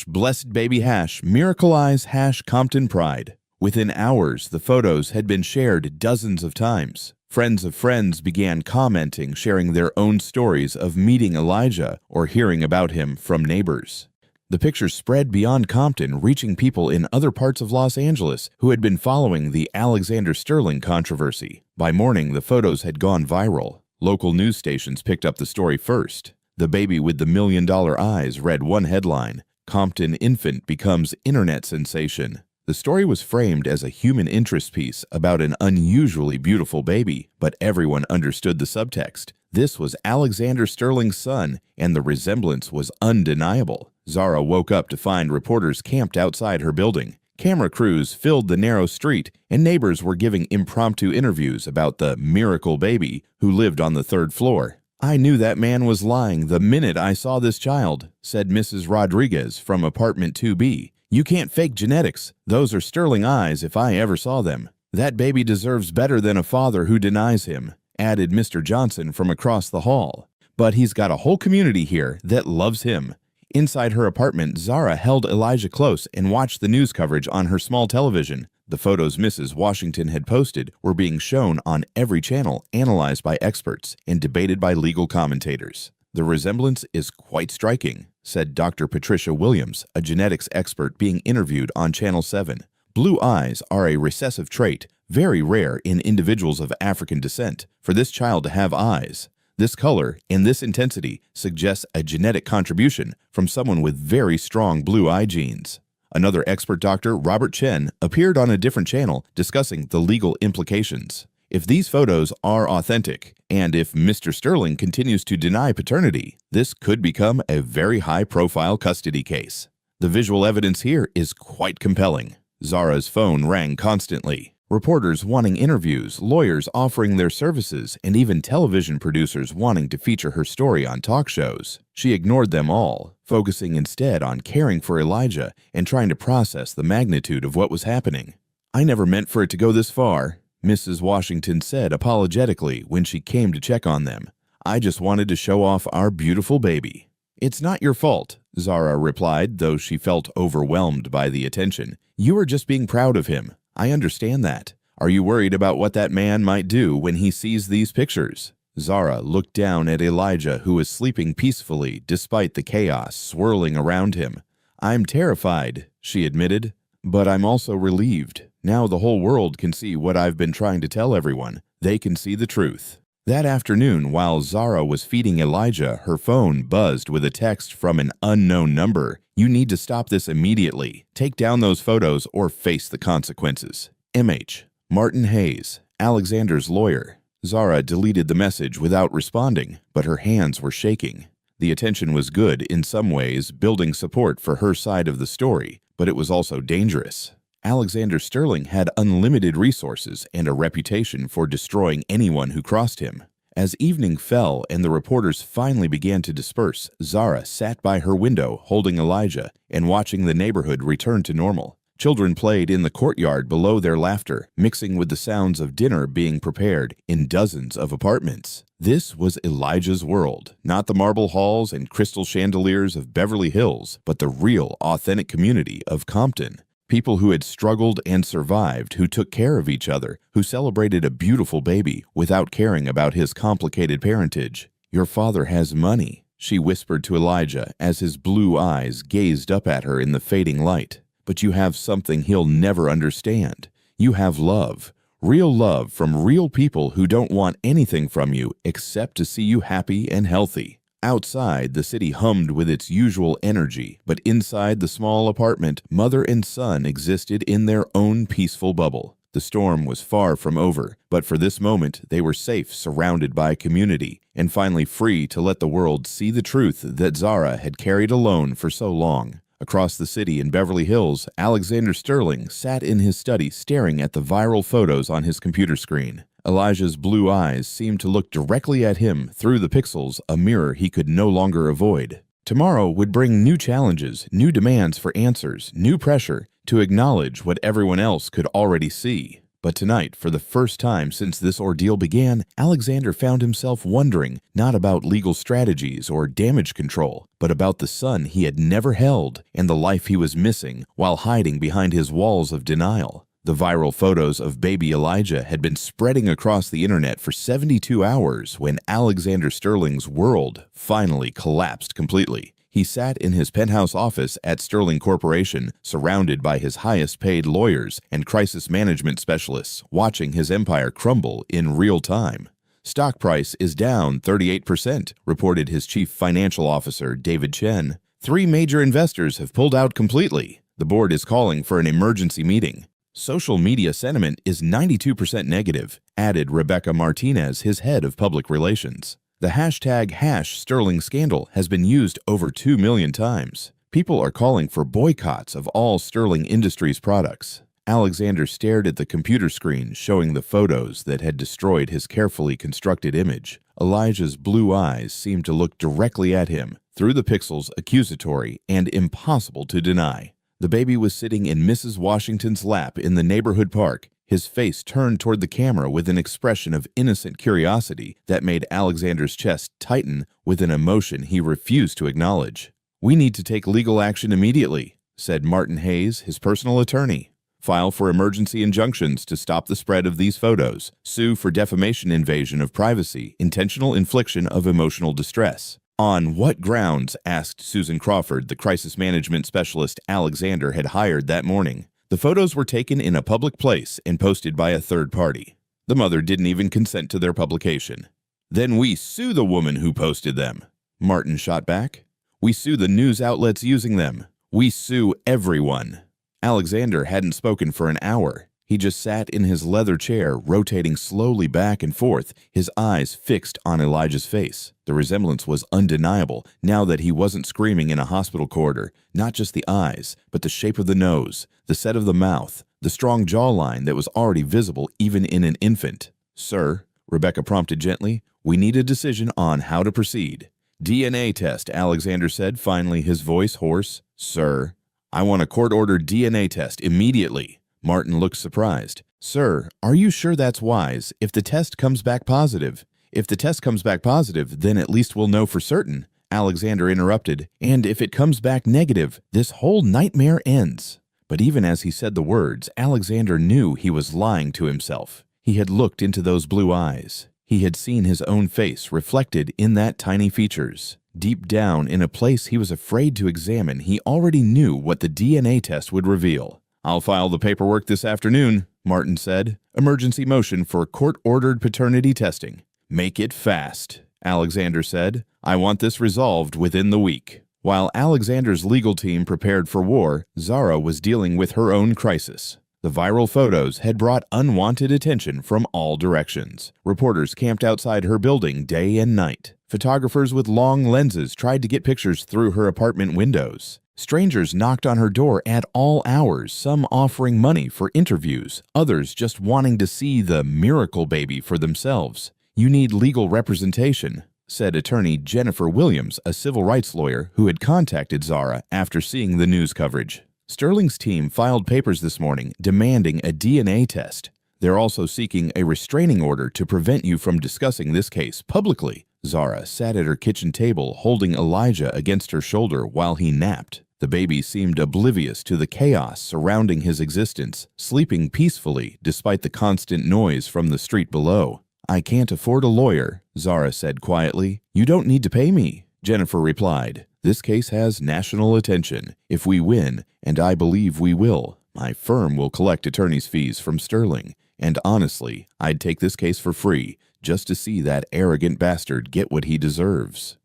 #blessed baby #miracle eyes #Compton pride. Within hours, the photos had been shared dozens of times. Friends of friends began commenting, sharing their own stories of meeting Elijah or hearing about him from neighbors. The pictures spread beyond Compton, reaching people in other parts of Los Angeles who had been following the Alexander Sterling controversy. By morning, the photos had gone viral. Local news stations picked up the story first. The baby with the $1,000,000 eyes read one headline, Compton infant becomes internet sensation. The story was framed as a human interest piece about an unusually beautiful baby, but everyone understood the subtext. This was Alexander Sterling's son, and the resemblance was undeniable. Zara woke up to find reporters camped outside her building. Camera crews filled the narrow street, and neighbors were giving impromptu interviews about the miracle baby who lived on the third floor. I knew that man was lying the minute I saw this child, said Mrs. Rodriguez from apartment 2B. You can't fake genetics. Those are Sterling eyes if I ever saw them. That baby deserves better than a father who denies him, added Mr. Johnson from across the hall. But he's got a whole community here that loves him. Inside her apartment, Zara held Elijah close and watched the news coverage on her small television. The photos Mrs. Washington had posted were being shown on every channel, analyzed by experts, and debated by legal commentators. The resemblance is quite striking, said Dr. Patricia Williams, a genetics expert being interviewed on Channel 7. Blue eyes are a recessive trait, very rare in individuals of African descent. For this child to have eyes, this color and this intensity suggests a genetic contribution from someone with very strong blue eye genes. Another expert doctor, Robert Chen, appeared on a different channel discussing the legal implications. If these photos are authentic, and if Mr. Sterling continues to deny paternity, this could become a very high-profile custody case. The visual evidence here is quite compelling. Zara's phone rang constantly. Reporters wanting interviews, lawyers offering their services, and even television producers wanting to feature her story on talk shows. She ignored them all, focusing instead on caring for Elijah and trying to process the magnitude of what was happening. I never meant for it to go this far, Mrs. Washington said apologetically when she came to check on them. I just wanted to show off our beautiful baby. It's not your fault, Zara replied, though she felt overwhelmed by the attention. You were just being proud of him. I understand that. Are you worried about what that man might do when he sees these pictures? Zara looked down at Elijah, who was sleeping peacefully despite the chaos swirling around him. I'm terrified, she admitted, but I'm also relieved. Now the whole world can see what I've been trying to tell everyone. They can see the truth. That afternoon, while Zara was feeding Elijah, her phone buzzed with a text from an unknown number. You need to stop this immediately. Take down those photos or face the consequences. MH. Martin Hayes, Alexander's lawyer. Zara deleted the message without responding, but her hands were shaking. The attention was good in some ways, building support for her side of the story, but it was also dangerous. Alexander Sterling had unlimited resources and a reputation for destroying anyone who crossed him. As evening fell and the reporters finally began to disperse, Zara sat by her window holding Elijah and watching the neighborhood return to normal. Children played in the courtyard below their laughter, mixing with the sounds of dinner being prepared in dozens of apartments. This was Elijah's world, not the marble halls and crystal chandeliers of Beverly Hills, but the real, authentic community of Compton. People who had struggled and survived, who took care of each other, who celebrated a beautiful baby without caring about his complicated parentage. "Your father has money," she whispered to Elijah as his blue eyes gazed up at her in the fading light. "But you have something he'll never understand. You have love. Real love from real people who don't want anything from you except to see you happy and healthy." Outside, the city hummed with its usual energy, but inside the small apartment, mother and son existed in their own peaceful bubble. The storm was far from over, but for this moment they were safe, surrounded by community, and finally free to let the world see the truth that Zara had carried alone for so long. Across the city in Beverly Hills, Alexander Sterling sat in his study staring at the viral photos on his computer screen. Elijah's blue eyes seemed to look directly at him through the pixels, a mirror he could no longer avoid. Tomorrow would bring new challenges, new demands for answers, new pressure to acknowledge what everyone else could already see. But tonight, for the first time since this ordeal began, Alexander found himself wondering not about legal strategies or damage control, but about the son he had never held and the life he was missing while hiding behind his walls of denial. The viral photos of baby Elijah had been spreading across the internet for 72 hours when Alexander Sterling's world finally collapsed completely. He sat in his penthouse office at Sterling Corporation, surrounded by his highest-paid lawyers and crisis management specialists, watching his empire crumble in real time. "Stock price is down 38%, reported his chief financial officer, David Chen. "3 major investors have pulled out completely. The board is calling for an emergency meeting. Social media sentiment is 92% negative," added Rebecca Martinez, his head of public relations. The hashtag #Sterling scandal has been used over 2 million times. People are calling for boycotts of all Sterling Industries products. Alexander stared at the computer screen showing the photos that had destroyed his carefully constructed image. Elijah's blue eyes seemed to look directly at him, through the pixels, accusatory and impossible to deny. The baby was sitting in Mrs. Washington's lap in the neighborhood park, his face turned toward the camera with an expression of innocent curiosity that made Alexander's chest tighten with an emotion he refused to acknowledge. "We need to take legal action immediately," said Martin Hayes, his personal attorney. "File for emergency injunctions to stop the spread of these photos. Sue for defamation, invasion of privacy, intentional infliction of emotional distress." "On what grounds?" asked Susan Crawford, the crisis management specialist Alexander had hired that morning. "The photos were taken in a public place and posted by a third party. The mother didn't even consent to their publication." "Then we sue the woman who posted them," Martin shot back. "We sue the news outlets using them. We sue everyone." Alexander hadn't spoken for an hour. He just sat in his leather chair, rotating slowly back and forth, his eyes fixed on Elijah's face. The resemblance was undeniable, now that he wasn't screaming in a hospital corridor. Not just the eyes, but the shape of the nose, the set of the mouth, the strong jawline that was already visible even in an infant. "Sir," Rebecca prompted gently, "we need a decision on how to proceed." "DNA test," Alexander said, finally, his voice hoarse. "Sir, I want a court-ordered DNA test immediately." Martin looked surprised. "Sir, are you sure that's wise if the test comes back positive?" "If the test comes back positive, then at least we'll know for certain," Alexander interrupted. "And if it comes back negative, this whole nightmare ends." But even as he said the words, Alexander knew he was lying to himself. He had looked into those blue eyes. He had seen his own face reflected in that tiny features. Deep down, in a place he was afraid to examine, he already knew what the DNA test would reveal. "I'll file the paperwork this afternoon," Martin said. "Emergency motion for court-ordered paternity testing." "Make it fast," Alexander said. "I want this resolved within the week." While Alexander's legal team prepared for war, Zara was dealing with her own crisis. The viral photos had brought unwanted attention from all directions. Reporters camped outside her building day and night. Photographers with long lenses tried to get pictures through her apartment windows. Strangers knocked on her door at all hours, some offering money for interviews, others just wanting to see the miracle baby for themselves. "You need legal representation," said attorney Jennifer Williams, a civil rights lawyer who had contacted Zara after seeing the news coverage. Sterling's team filed papers this morning demanding a DNA test. They're also seeking a restraining order to prevent you from discussing this case publicly. Zara sat at her kitchen table holding Elijah against her shoulder while he napped. The baby seemed oblivious to the chaos surrounding his existence, sleeping peacefully despite the constant noise from the street below. "I can't afford a lawyer," Zara said quietly. "You don't need to pay me," Jennifer replied. "This case has national attention. If we win, and I believe we will, my firm will collect attorney's fees from Sterling. And honestly, I'd take this case for free, just to see that arrogant bastard get what he deserves."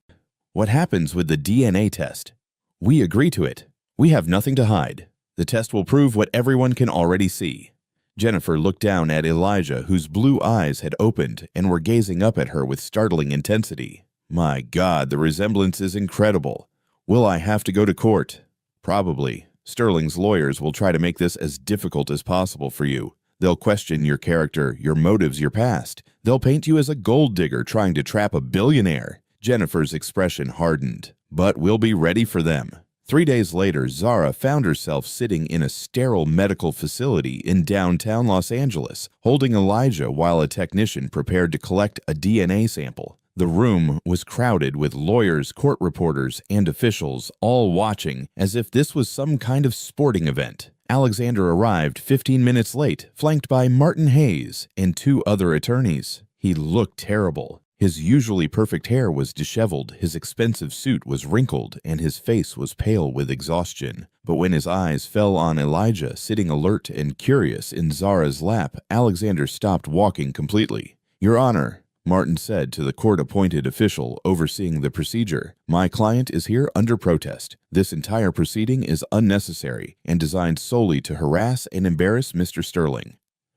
What happens with the DNA test? We agree to it. We have nothing to hide. The test will prove what everyone can already see. Jennifer looked down at Elijah, whose blue eyes had opened and were gazing up at her with startling intensity. "My God, the resemblance is incredible. Will I have to go to court?" "Probably. Sterling's lawyers will try to make this as difficult as possible for you. They'll question your character, your motives, your past. They'll paint you as a gold digger trying to trap a billionaire." Jennifer's expression hardened. "But we'll be ready for them." 3 days later, Zara found herself sitting in a sterile medical facility in downtown Los Angeles, holding Elijah while a technician prepared to collect a DNA sample. The room was crowded with lawyers, court reporters, and officials, all watching as if this was some kind of sporting event. Alexander arrived 15 minutes late, flanked by Martin Hayes and 2 other attorneys. He looked terrible. His usually perfect hair was disheveled, his expensive suit was wrinkled, and his face was pale with exhaustion. But when his eyes fell on Elijah, sitting alert and curious in Zara's lap, Alexander stopped walking completely. "Your Honor," Martin said to the court-appointed official overseeing the procedure, "my client is here under protest. This entire proceeding is unnecessary and designed solely to harass and embarrass Mr. Sterling."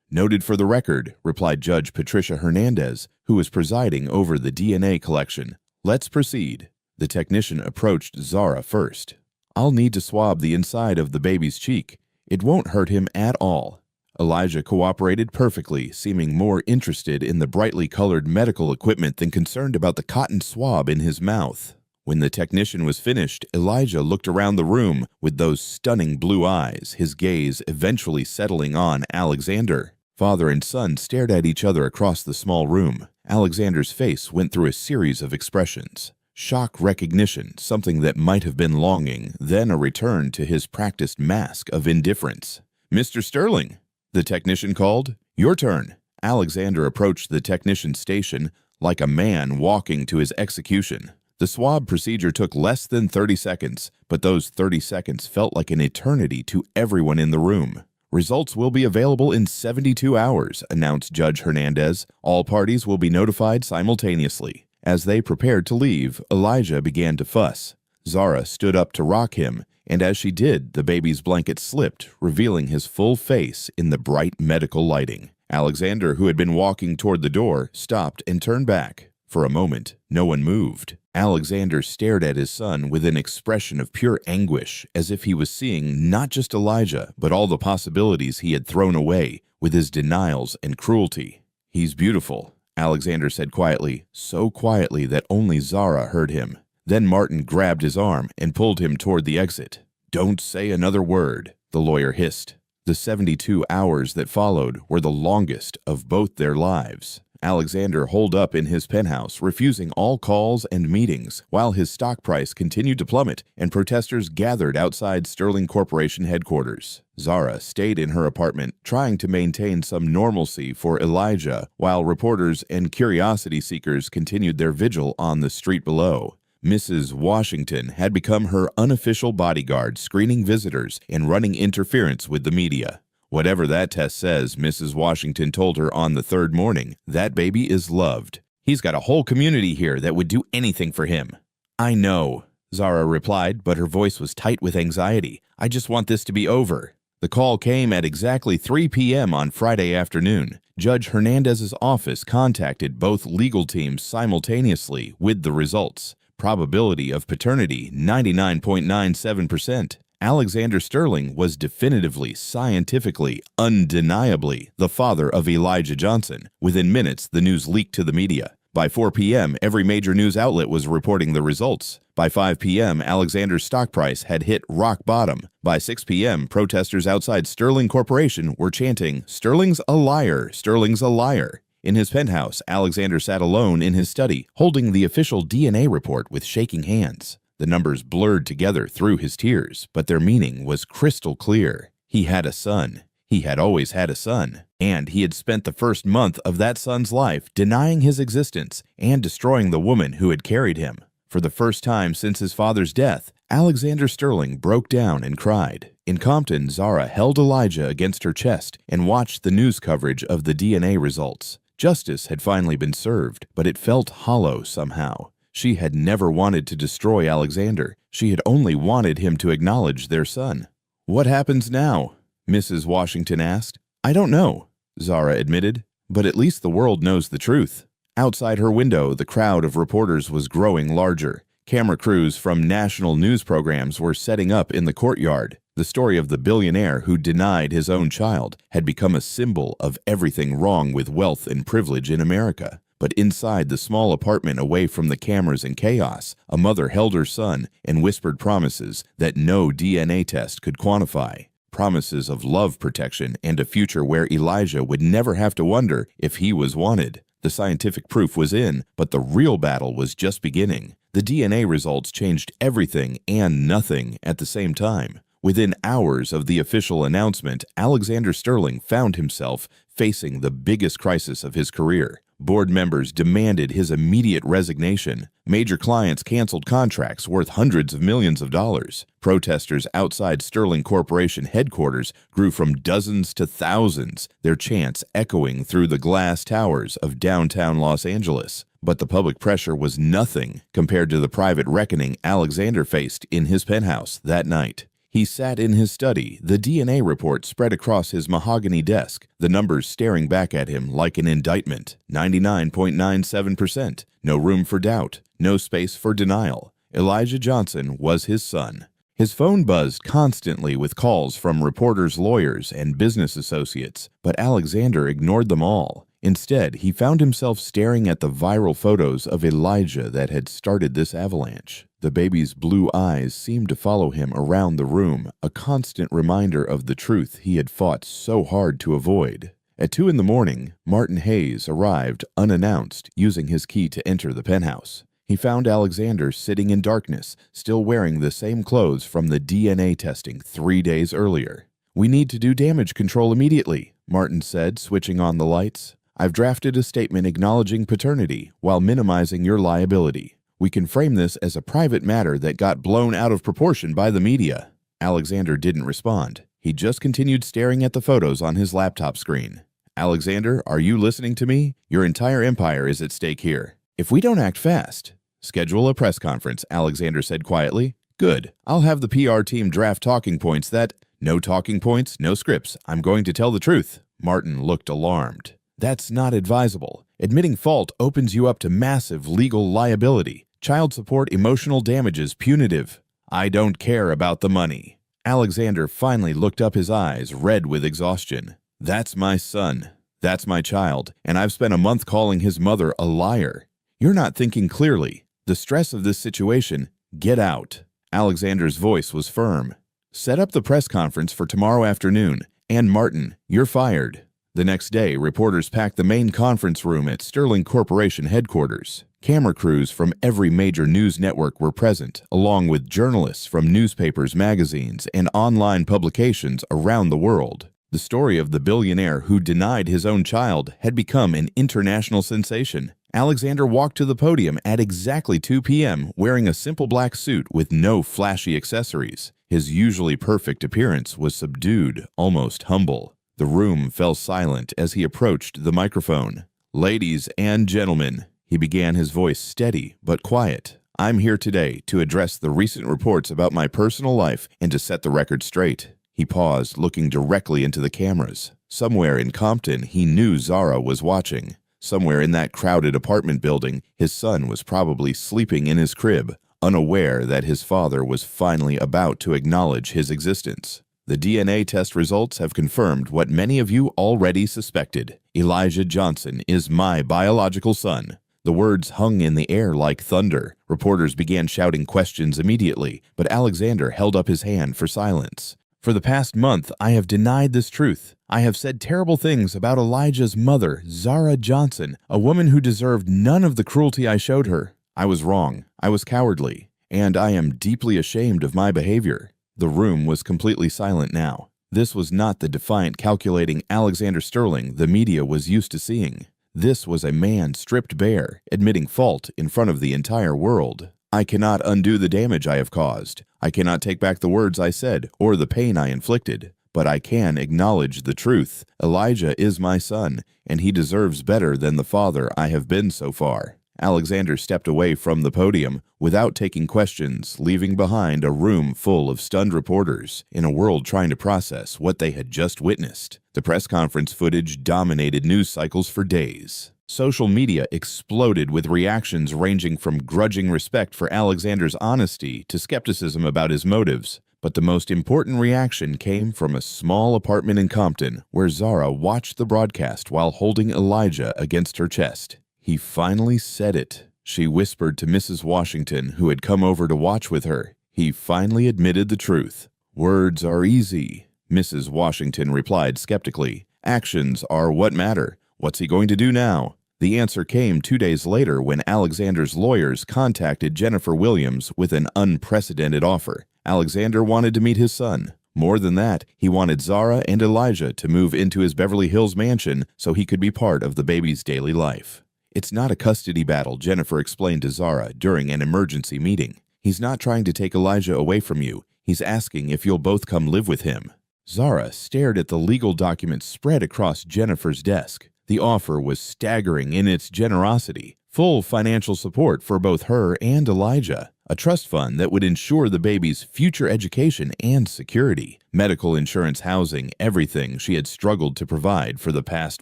"Noted for the record," replied Judge Patricia Hernandez, who was presiding over the DNA collection. "Let's proceed." The technician approached Zara first. "I'll need to swab the inside of the baby's cheek. It won't hurt him at all." Elijah cooperated perfectly, seeming more interested in the brightly colored medical equipment than concerned about the cotton swab in his mouth. When the technician was finished, Elijah looked around the room with those stunning blue eyes, his gaze eventually settling on Alexander. Father and son stared at each other across the small room. Alexander's face went through a series of expressions. Shock, recognition, something that might have been longing, then a return to his practiced mask of indifference. "Mr. Sterling," the technician called. "Your turn." Alexander approached the technician's station like a man walking to his execution. The swab procedure took less than 30 seconds, but those 30 seconds felt like an eternity to everyone in the room. "Results will be available in 72 hours, announced Judge Hernandez. "All parties will be notified simultaneously." As they prepared to leave, Elijah began to fuss. Zara stood up to rock him, and as she did, the baby's blanket slipped, revealing his full face in the bright medical lighting. Alexander, who had been walking toward the door, stopped and turned back. For a moment, no one moved. Alexander stared at his son with an expression of pure anguish, as if he was seeing not just Elijah, but all the possibilities he had thrown away with his denials and cruelty. "He's beautiful," Alexander said quietly, so quietly that only Zara heard him. Then Martin grabbed his arm and pulled him toward the exit. "Don't say another word," the lawyer hissed. The 72 hours that followed were the longest of both their lives. Alexander holed up in his penthouse, refusing all calls and meetings, while his stock price continued to plummet and protesters gathered outside Sterling Corporation headquarters. Zara stayed in her apartment, trying to maintain some normalcy for Elijah, while reporters and curiosity seekers continued their vigil on the street below. Mrs. Washington had become her unofficial bodyguard, screening visitors and running interference with the media. Whatever that test says, Mrs. Washington told her on the 3rd morning, that baby is loved. "He's got a whole community here that would do anything for him." "I know," Zara replied, but her voice was tight with anxiety. "I just want this to be over." The call came at exactly 3 p.m. on Friday afternoon. Judge Hernandez's office contacted both legal teams simultaneously with the results. Probability of paternity, 99.97%. Alexander Sterling was definitively, scientifically, undeniably the father of Elijah Johnson. Within minutes, the news leaked to the media. By 4 p.m., every major news outlet was reporting the results. By 5 p.m., Alexander's stock price had hit rock bottom. By 6 p.m., protesters outside Sterling Corporation were chanting, "Sterling's a liar! Sterling's a liar!" In his penthouse, Alexander sat alone in his study, holding the official DNA report with shaking hands. The numbers blurred together through his tears, but their meaning was crystal clear. He had a son. He had always had a son, and he had spent the first month of that son's life denying his existence and destroying the woman who had carried him. For the first time since his father's death, Alexander Sterling broke down and cried. In Compton, Zara held Elijah against her chest and watched the news coverage of the DNA results. Justice had finally been served, but it felt hollow somehow. She had never wanted to destroy Alexander. She had only wanted him to acknowledge their son. "What happens now?" Mrs. Washington asked. "I don't know," Zara admitted, "but at least the world knows the truth." Outside her window, the crowd of reporters was growing larger. Camera crews from national news programs were setting up in the courtyard. The story of the billionaire who denied his own child had become a symbol of everything wrong with wealth and privilege in America. But inside the small apartment away from the cameras and chaos, a mother held her son and whispered promises that no DNA test could quantify. Promises of love protection and a future where Elijah would never have to wonder if he was wanted. The scientific proof was in, but the real battle was just beginning. The DNA results changed everything and nothing at the same time. Within hours of the official announcement, Alexander Sterling found himself facing the biggest crisis of his career. Board members demanded his immediate resignation. Major clients canceled contracts worth hundreds of millions of dollars. Protesters outside Sterling Corporation headquarters grew from dozens to thousands, their chants echoing through the glass towers of downtown Los Angeles. But the public pressure was nothing compared to the private reckoning Alexander faced in his penthouse that night. He sat in his study, the DNA report spread across his mahogany desk, the numbers staring back at him like an indictment. 99.97%. No room for doubt. No space for denial. Elijah Johnson was his son. His phone buzzed constantly with calls from reporters, lawyers, and business associates, but Alexander ignored them all. Instead, he found himself staring at the viral photos of Elijah that had started this avalanche. The baby's blue eyes seemed to follow him around the room, a constant reminder of the truth he had fought so hard to avoid. At 2 in the morning, Martin Hayes arrived unannounced, using his key to enter the penthouse. He found Alexander sitting in darkness, still wearing the same clothes from the DNA testing 3 days earlier. "We need to do damage control immediately," Martin said, switching on the lights. "I've drafted a statement acknowledging paternity while minimizing your liability. We can frame this as a private matter that got blown out of proportion by the media." Alexander didn't respond. He just continued staring at the photos on his laptop screen. "Alexander, are you listening to me? Your entire empire is at stake here. If we don't act fast..." "Schedule a press conference," Alexander said quietly. "Good. I'll have the PR team draft talking points that..." "No talking points, no scripts. I'm going to tell the truth." Martin looked alarmed. "That's not advisable. Admitting fault opens you up to massive legal liability. Child support, emotional damages, punitive." "I don't care about the money." Alexander finally looked up, his eyes red with exhaustion. "That's my son. That's my child, and I've spent a month calling his mother a liar. You're not thinking clearly. The stress of this situation, get out." Alexander's voice was firm. "Set up the press conference for tomorrow afternoon, and Martin, you're fired." The next day, reporters packed the main conference room at Sterling Corporation headquarters. Camera crews from every major news network were present, along with journalists from newspapers, magazines, and online publications around the world. The story of the billionaire who denied his own child had become an international sensation. Alexander walked to the podium at exactly 2 p.m. wearing a simple black suit with no flashy accessories. His usually perfect appearance was subdued, almost humble. The room fell silent as he approached the microphone. "Ladies and gentlemen," he began, his voice steady but quiet, "I'm here today to address the recent reports about my personal life and to set the record straight." He paused, looking directly into the cameras. Somewhere in Compton, he knew Zara was watching. Somewhere in that crowded apartment building, his son was probably sleeping in his crib, unaware that his father was finally about to acknowledge his existence. The DNA test results have confirmed what many of you already suspected. Elijah Johnson is my biological son. The words hung in the air like thunder. Reporters began shouting questions immediately, but Alexander held up his hand for silence. For the past month, I have denied this truth. I have said terrible things about Elijah's mother, Zara Johnson, a woman who deserved none of the cruelty I showed her. I was wrong. I was cowardly. And I am deeply ashamed of my behavior. The room was completely silent now. This was not the defiant, calculating Alexander Sterling the media was used to seeing. This was a man stripped bare, admitting fault in front of the entire world. I cannot undo the damage I have caused. I cannot take back the words I said or the pain I inflicted. But I can acknowledge the truth. Elijah is my son, and he deserves better than the father I have been so far. Alexander stepped away from the podium without taking questions, leaving behind a room full of stunned reporters in a world trying to process what they had just witnessed. The press conference footage dominated news cycles for days. Social media exploded with reactions ranging from grudging respect for Alexander's honesty to skepticism about his motives. But the most important reaction came from a small apartment in Compton, where Zara watched the broadcast while holding Elijah against her chest. He finally said it, she whispered to Mrs. Washington, who had come over to watch with her. He finally admitted the truth. Words are easy, Mrs. Washington replied skeptically. Actions are what matter. What's he going to do now? The answer came 2 days later when Alexander's lawyers contacted Jennifer Williams with an unprecedented offer. Alexander wanted to meet his son. More than that, he wanted Zara and Elijah to move into his Beverly Hills mansion so he could be part of the baby's daily life. It's not a custody battle, Jennifer explained to Zara during an emergency meeting. He's not trying to take Elijah away from you. He's asking if you'll both come live with him. Zara stared at the legal documents spread across Jennifer's desk. The offer was staggering in its generosity. Full financial support for both her and Elijah. A trust fund that would ensure the baby's future education and security. Medical insurance, housing, everything she had struggled to provide for the past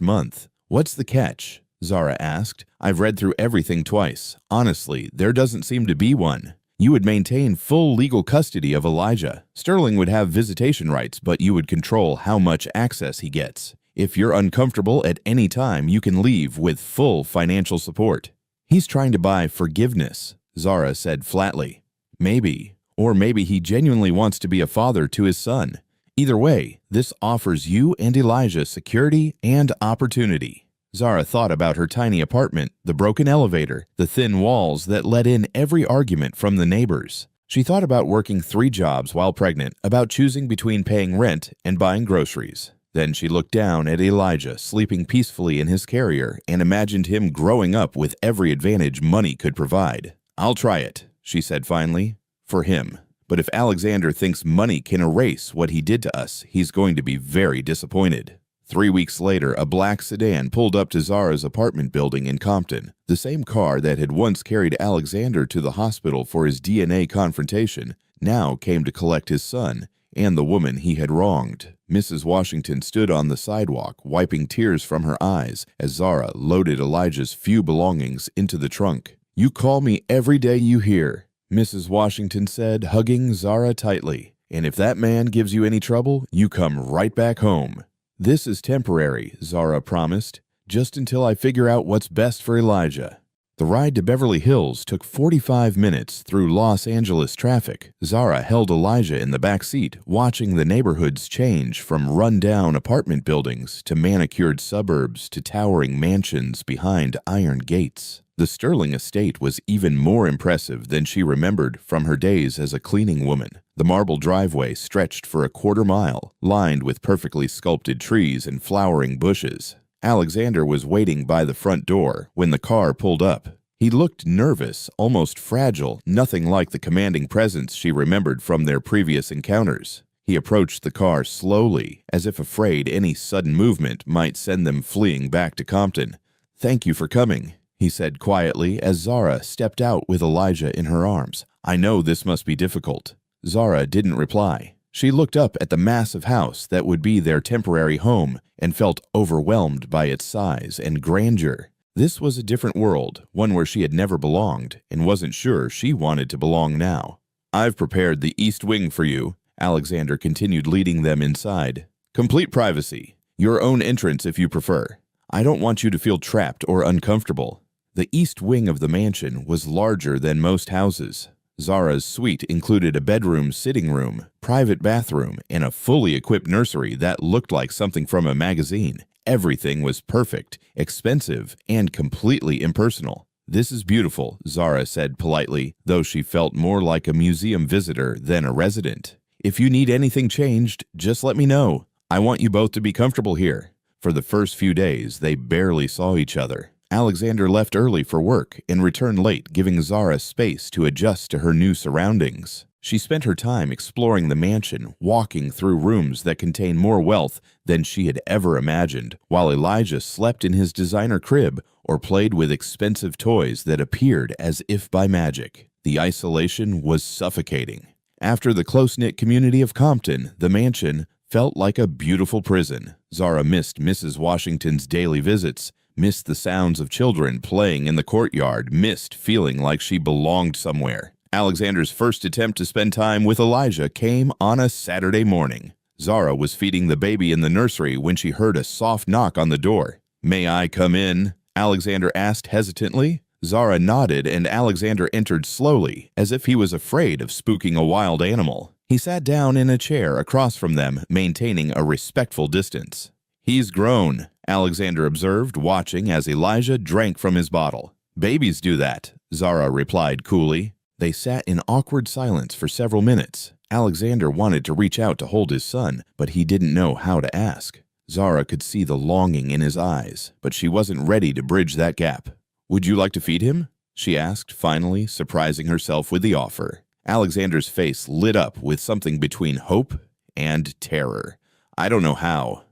month. What's the catch? Zara asked. I've read through everything twice. Honestly, there doesn't seem to be one. You would maintain full legal custody of Elijah. Sterling would have visitation rights, but you would control how much access he gets. If you're uncomfortable at any time, you can leave with full financial support. He's trying to buy forgiveness, Zara said flatly. Maybe. Or maybe he genuinely wants to be a father to his son. Either way, this offers you and Elijah security and opportunity. Zara thought about her tiny apartment, the broken elevator, the thin walls that let in every argument from the neighbors. She thought about working 3 jobs while pregnant, about choosing between paying rent and buying groceries. Then she looked down at Elijah sleeping peacefully in his carrier and imagined him growing up with every advantage money could provide. I'll try it, she said finally, for him. But if Alexander thinks money can erase what he did to us, he's going to be very disappointed. 3 weeks later, a black sedan pulled up to Zara's apartment building in Compton. The same car that had once carried Alexander to the hospital for his DNA confrontation now came to collect his son and the woman he had wronged. Mrs. Washington stood on the sidewalk, wiping tears from her eyes as Zara loaded Elijah's few belongings into the trunk. You call me every day you hear, Mrs. Washington said, hugging Zara tightly. And if that man gives you any trouble, you come right back home. This is temporary, Zara promised, just until I figure out what's best for Elijah. The ride to Beverly Hills took 45 minutes through Los Angeles traffic. Zara held Elijah in the back seat, watching the neighborhoods change from run-down apartment buildings to manicured suburbs to towering mansions behind iron gates. The Sterling estate was even more impressive than she remembered from her days as a cleaning woman. The marble driveway stretched for a quarter mile, lined with perfectly sculpted trees and flowering bushes. Alexander was waiting by the front door when the car pulled up. He looked nervous, almost fragile, nothing like the commanding presence she remembered from their previous encounters. He approached the car slowly, as if afraid any sudden movement might send them fleeing back to Compton. "Thank you for coming," he said quietly as Zara stepped out with Elijah in her arms. "I know this must be difficult." Zara didn't reply. She looked up at the massive house that would be their temporary home and felt overwhelmed by its size and grandeur. This was a different world, one where she had never belonged and wasn't sure she wanted to belong now. "I've prepared the east wing for you," Alexander continued, leading them inside. "Complete privacy. Your own entrance if you prefer. I don't want you to feel trapped or uncomfortable." The east wing of the mansion was larger than most houses. Zara's suite included a bedroom, sitting room, private bathroom, and a fully equipped nursery that looked like something from a magazine. Everything was perfect, expensive, and completely impersonal. "This is beautiful," Zara said politely, though she felt more like a museum visitor than a resident. "If you need anything changed, just let me know. I want you both to be comfortable here." For the first few days, they barely saw each other. Alexander left early for work and returned late, giving Zara space to adjust to her new surroundings. She spent her time exploring the mansion, walking through rooms that contained more wealth than she had ever imagined, while Elijah slept in his designer crib or played with expensive toys that appeared as if by magic. The isolation was suffocating. After the close-knit community of Compton, the mansion felt like a beautiful prison. Zara missed Mrs. Washington's daily visits, missed the sounds of children playing in the courtyard, missed feeling like she belonged somewhere. Alexander's first attempt to spend time with Elijah came on a Saturday morning. Zara was feeding the baby in the nursery when she heard a soft knock on the door. "May I come in?" Alexander asked hesitantly. Zara nodded and Alexander entered slowly, as if he was afraid of spooking a wild animal. He sat down in a chair across from them, maintaining a respectful distance. "He's grown," Alexander observed, watching as Elijah drank from his bottle. "Babies do that," Zara replied coolly. They sat in awkward silence for several minutes. Alexander wanted to reach out to hold his son, but he didn't know how to ask. Zara could see the longing in his eyes, but she wasn't ready to bridge that gap. "Would you like to feed him?" she asked, finally, surprising herself with the offer. Alexander's face lit up with something between hope and terror. "I don't know how.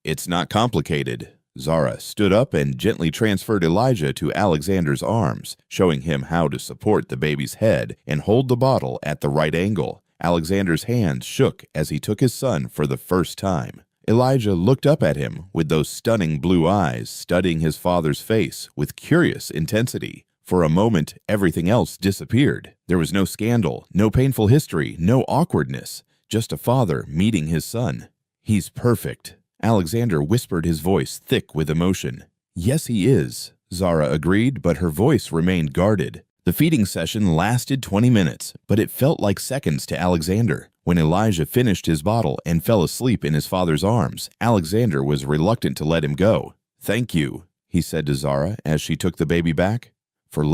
It's not complicated." Zara stood up and gently transferred Elijah to Alexander's arms, showing him how to support the baby's head and hold the bottle at the right angle. Alexander's hands shook as he took his son for the first time. Elijah looked up at him with those stunning blue eyes, studying his father's face with curious intensity. For a moment, everything else disappeared. There was no scandal, no painful history, no awkwardness, just a father meeting his son. "He's perfect." Alexander whispered, his voice thick with emotion. "Yes, he is," Zara agreed, but her voice remained guarded. The feeding session lasted 20 minutes, but it felt like seconds to Alexander. When Elijah finished his bottle and fell asleep in his father's arms, Alexander was reluctant to let him go. "Thank you," he said to Zara as she took the baby back, for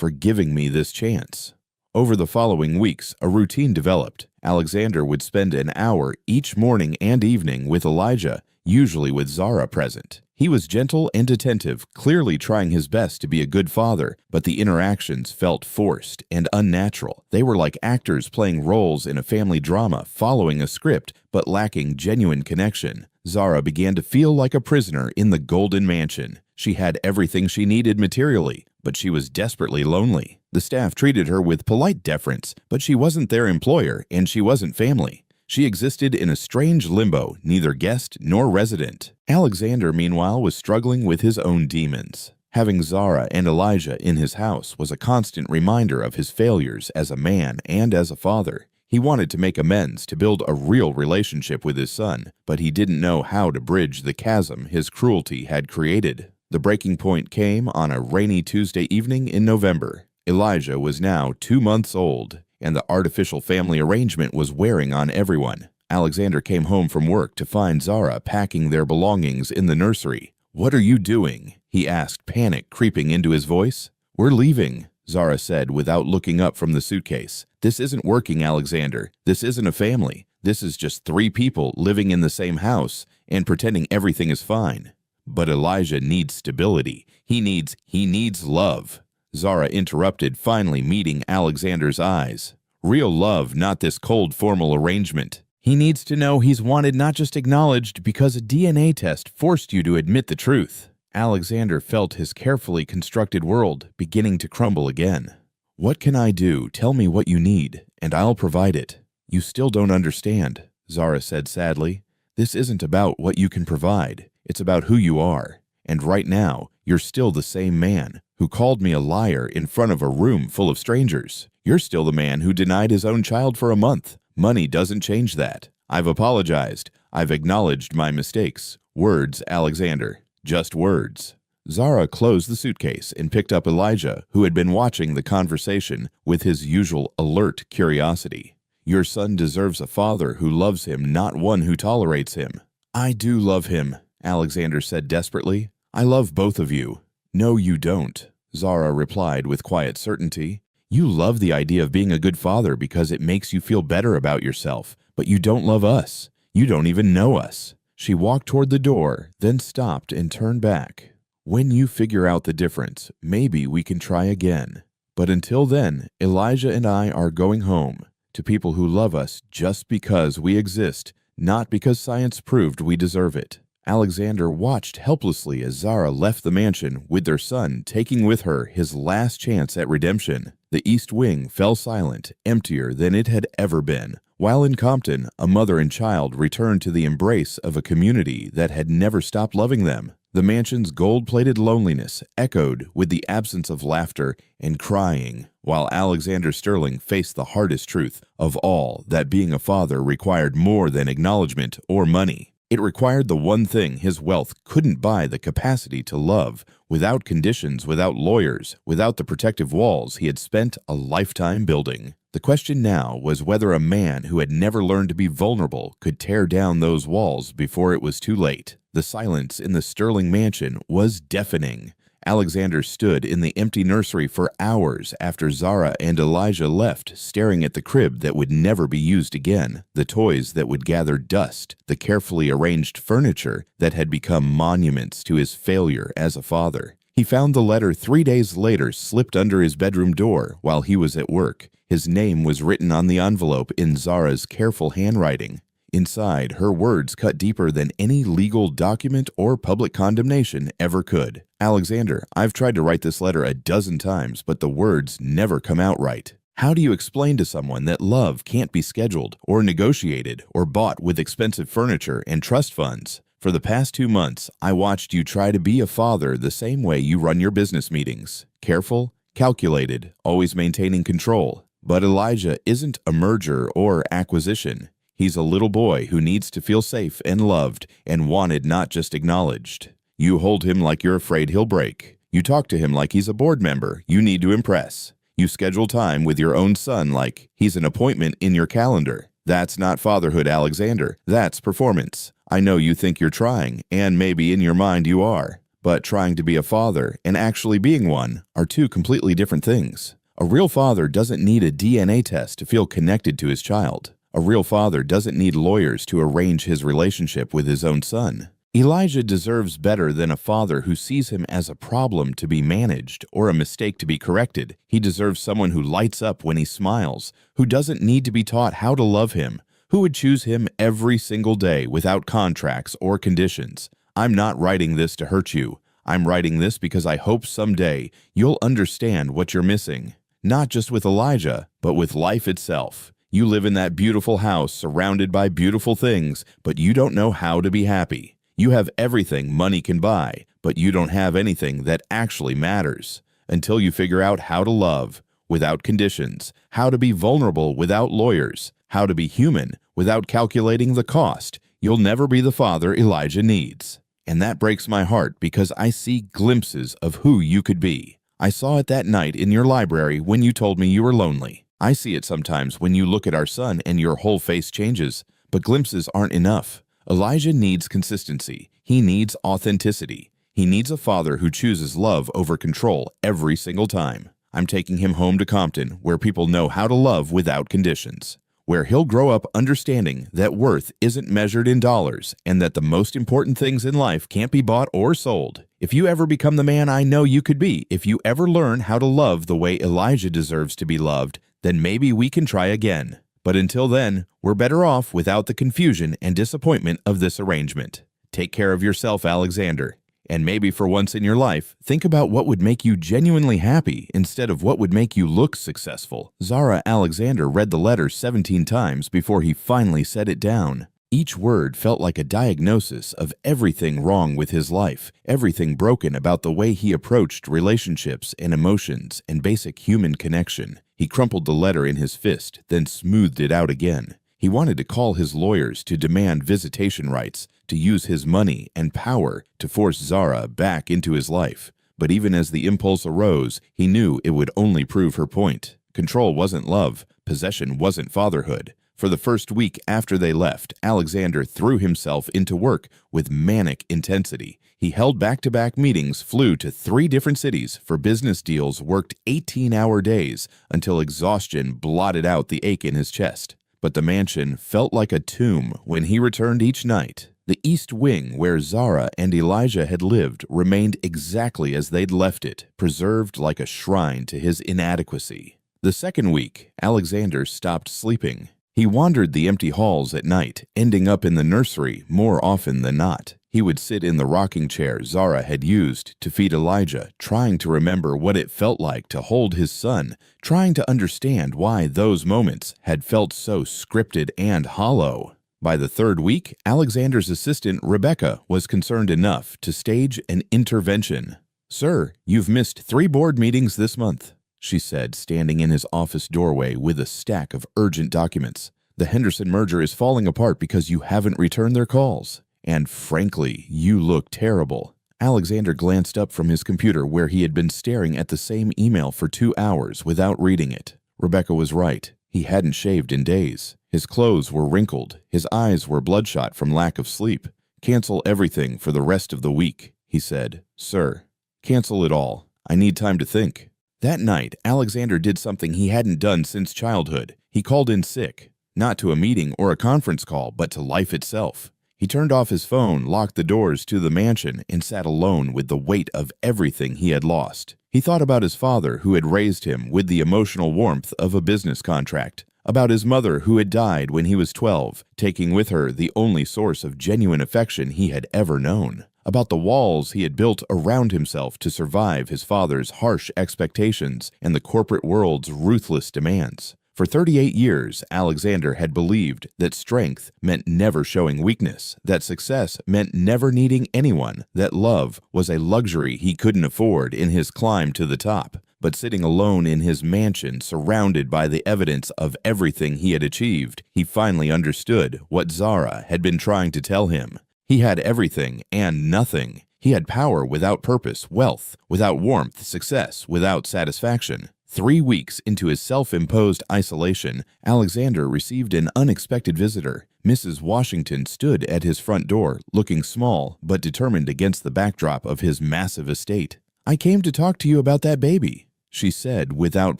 giving me this chance." Over the following weeks, a routine developed. Alexander would spend an hour each morning and evening with Elijah, usually with Zara present. He was gentle and attentive, clearly trying his best to be a good father, but the interactions felt forced and unnatural. They were like actors playing roles in a family drama, following a script, but lacking genuine connection. Zara began to feel like a prisoner in the Golden Mansion. She had everything she needed materially, but she was desperately lonely. The staff treated her with polite deference, but she wasn't their employer and she wasn't family. She existed in a strange limbo, neither guest nor resident. Alexander, meanwhile, was struggling with his own demons. Having Zara and Elijah in his house was a constant reminder of his failures as a man and as a father. He wanted to make amends, to build a real relationship with his son, but he didn't know how to bridge the chasm his cruelty had created. The breaking point came on a rainy Tuesday evening in November. Elijah was now 2 months old, and the artificial family arrangement was wearing on everyone. Alexander came home from work to find Zara packing their belongings in the nursery. "What are you doing?" he asked, panic creeping into his voice. "We're leaving," Zara said without looking up from the suitcase. "This isn't working, Alexander. This isn't a family. This is just 3 people living in the same house and pretending everything is fine." "But Elijah needs stability. He needs love," Zara interrupted, finally meeting Alexander's eyes. "Real love, not this cold formal arrangement. He needs to know he's wanted, not just acknowledged because a DNA test forced you to admit the truth." Alexander felt his carefully constructed world beginning to crumble again. "What can I do? Tell me what you need, and I'll provide it." You still don't understand, Zara said sadly. This isn't about what you can provide. It's about who you are. And right now, you're still the same man who called me a liar in front of a room full of strangers. You're still the man who denied his own child for a month. Money doesn't change that. I've apologized. I've acknowledged my mistakes. Words, Alexander. Just words. Zara closed the suitcase and picked up Elijah, who had been watching the conversation with his usual alert curiosity. Your son deserves a father who loves him, not one who tolerates him. I do love him, Alexander said desperately. I love both of you. No, you don't, Zara replied with quiet certainty. You love the idea of being a good father because it makes you feel better about yourself, but you don't love us. You don't even know us. She walked toward the door, then stopped and turned back. When you figure out the difference, maybe we can try again. But until then, Elijah and I are going home, to people who love us just because we exist, not because science proved we deserve it. Alexander watched helplessly as Zara left the mansion with their son, taking with her his last chance at redemption. The East Wing fell silent, emptier than it had ever been, while in Compton, a mother and child returned to the embrace of a community that had never stopped loving them. The mansion's gold-plated loneliness echoed with the absence of laughter and crying, while Alexander Sterling faced the hardest truth of all, that being a father required more than acknowledgement or money. It required the one thing his wealth couldn't buy: the capacity to love, without conditions, without lawyers, without the protective walls he had spent a lifetime building. The question now was whether a man who had never learned to be vulnerable could tear down those walls before it was too late. The silence in the Sterling mansion was deafening. Alexander stood in the empty nursery for hours after Zara and Elijah left, staring at the crib that would never be used again, the toys that would gather dust, the carefully arranged furniture that had become monuments to his failure as a father. He found the letter 3 days later slipped under his bedroom door while he was at work. His name was written on the envelope in Zara's careful handwriting. Inside, her words cut deeper than any legal document or public condemnation ever could. Alexander, I've tried to write this letter a dozen times, but the words never come out right. How do you explain to someone that love can't be scheduled or negotiated or bought with expensive furniture and trust funds? For the past 2 months, I watched you try to be a father the same way you run your business meetings. Careful, calculated, always maintaining control. But Elijah isn't a merger or acquisition. He's a little boy who needs to feel safe and loved and wanted, not just acknowledged. You hold him like you're afraid he'll break. You talk to him like he's a board member you need to impress. You schedule time with your own son like he's an appointment in your calendar. That's not fatherhood, Alexander. That's performance. I know you think you're trying, and maybe in your mind you are. But trying to be a father and actually being one are two completely different things. A real father doesn't need a DNA test to feel connected to his child. A real father doesn't need lawyers to arrange his relationship with his own son. Elijah deserves better than a father who sees him as a problem to be managed or a mistake to be corrected. He deserves someone who lights up when he smiles, who doesn't need to be taught how to love him, who would choose him every single day without contracts or conditions. I'm not writing this to hurt you. I'm writing this because I hope someday you'll understand what you're missing. Not just with Elijah, but with life itself. You live in that beautiful house surrounded by beautiful things, but you don't know how to be happy. You have everything money can buy, but you don't have anything that actually matters. Until you figure out how to love without conditions, how to be vulnerable without lawyers, how to be human without calculating the cost, you'll never be the father Elijah needs. And that breaks my heart because I see glimpses of who you could be. I saw it that night in your library when you told me you were lonely. I see it sometimes when you look at our son and your whole face changes, but glimpses aren't enough. Elijah needs consistency. He needs authenticity. He needs a father who chooses love over control every single time. I'm taking him home to Compton, where people know how to love without conditions, where he'll grow up understanding that worth isn't measured in dollars and that the most important things in life can't be bought or sold. If you ever become the man I know you could be, if you ever learn how to love the way Elijah deserves to be loved, then maybe we can try again. But until then, we're better off without the confusion and disappointment of this arrangement. Take care of yourself, Alexander. And maybe for once in your life, think about what would make you genuinely happy instead of what would make you look successful. Zara Alexander read the letter 17 times before he finally set it down. Each word felt like a diagnosis of everything wrong with his life, everything broken about the way he approached relationships and emotions and basic human connection. He crumpled the letter in his fist, then smoothed it out again. He wanted to call his lawyers to demand visitation rights, to use his money and power to force Zara back into his life. But even as the impulse arose, he knew it would only prove her point. Control wasn't love. Possession wasn't fatherhood. For the first week after they left, Alexander threw himself into work with manic intensity. He held back-to-back meetings, flew to 3 different cities for business deals, worked 18-hour days until exhaustion blotted out the ache in his chest. But the mansion felt like a tomb when he returned each night. The East Wing, where Zara and Elijah had lived, remained exactly as they'd left it, preserved like a shrine to his inadequacy. The second week, Alexander stopped sleeping. He wandered the empty halls at night, ending up in the nursery more often than not. He would sit in the rocking chair Zara had used to feed Elijah, trying to remember what it felt like to hold his son, trying to understand why those moments had felt so scripted and hollow. By the third week, Alexander's assistant, Rebecca, was concerned enough to stage an intervention. "Sir, you've missed 3 board meetings this month," she said, standing in his office doorway with a stack of urgent documents. "The Henderson merger is falling apart because you haven't returned their calls. And frankly, you look terrible." Alexander glanced up from his computer where he had been staring at the same email for 2 hours without reading it. Rebecca was right. He hadn't shaved in days. His clothes were wrinkled. His eyes were bloodshot from lack of sleep. "Cancel everything for the rest of the week," he said. "Sir, cancel it all. I need time to think." That night, Alexander did something he hadn't done since childhood. He called in sick. Not to a meeting or a conference call, but to life itself. He turned off his phone, locked the doors to the mansion, and sat alone with the weight of everything he had lost. He thought about his father, who had raised him with the emotional warmth of a business contract. About his mother, who had died when he was 12, taking with her the only source of genuine affection he had ever known. About the walls he had built around himself to survive his father's harsh expectations and the corporate world's ruthless demands. For 38 years, Alexander had believed that strength meant never showing weakness, that success meant never needing anyone, that love was a luxury he couldn't afford in his climb to the top. But sitting alone in his mansion, surrounded by the evidence of everything he had achieved, he finally understood what Zara had been trying to tell him. He had everything and nothing. He had power without purpose, wealth without warmth, success without satisfaction. 3 weeks into his self-imposed isolation, Alexander received an unexpected visitor. Mrs. Washington stood at his front door, looking small but determined against the backdrop of his massive estate. "I came to talk to you about that baby," she said without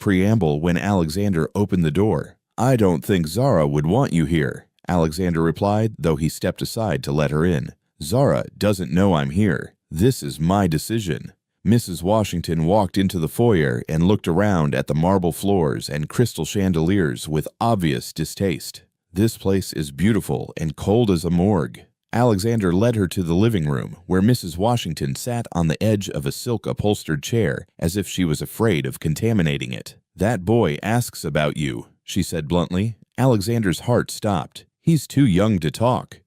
preamble when Alexander opened the door. "I don't think Zara would want you here," Alexander replied, though he stepped aside to let her in. "Zara doesn't know I'm here. This is my decision." Mrs. Washington walked into the foyer and looked around at the marble floors and crystal chandeliers with obvious distaste. "This place is beautiful and cold as a morgue." Alexander led her to the living room, where Mrs. Washington sat on the edge of a silk-upholstered chair as if she was afraid of contaminating it. "That boy asks about you," she said bluntly. Alexander's heart stopped. He's too young to talk.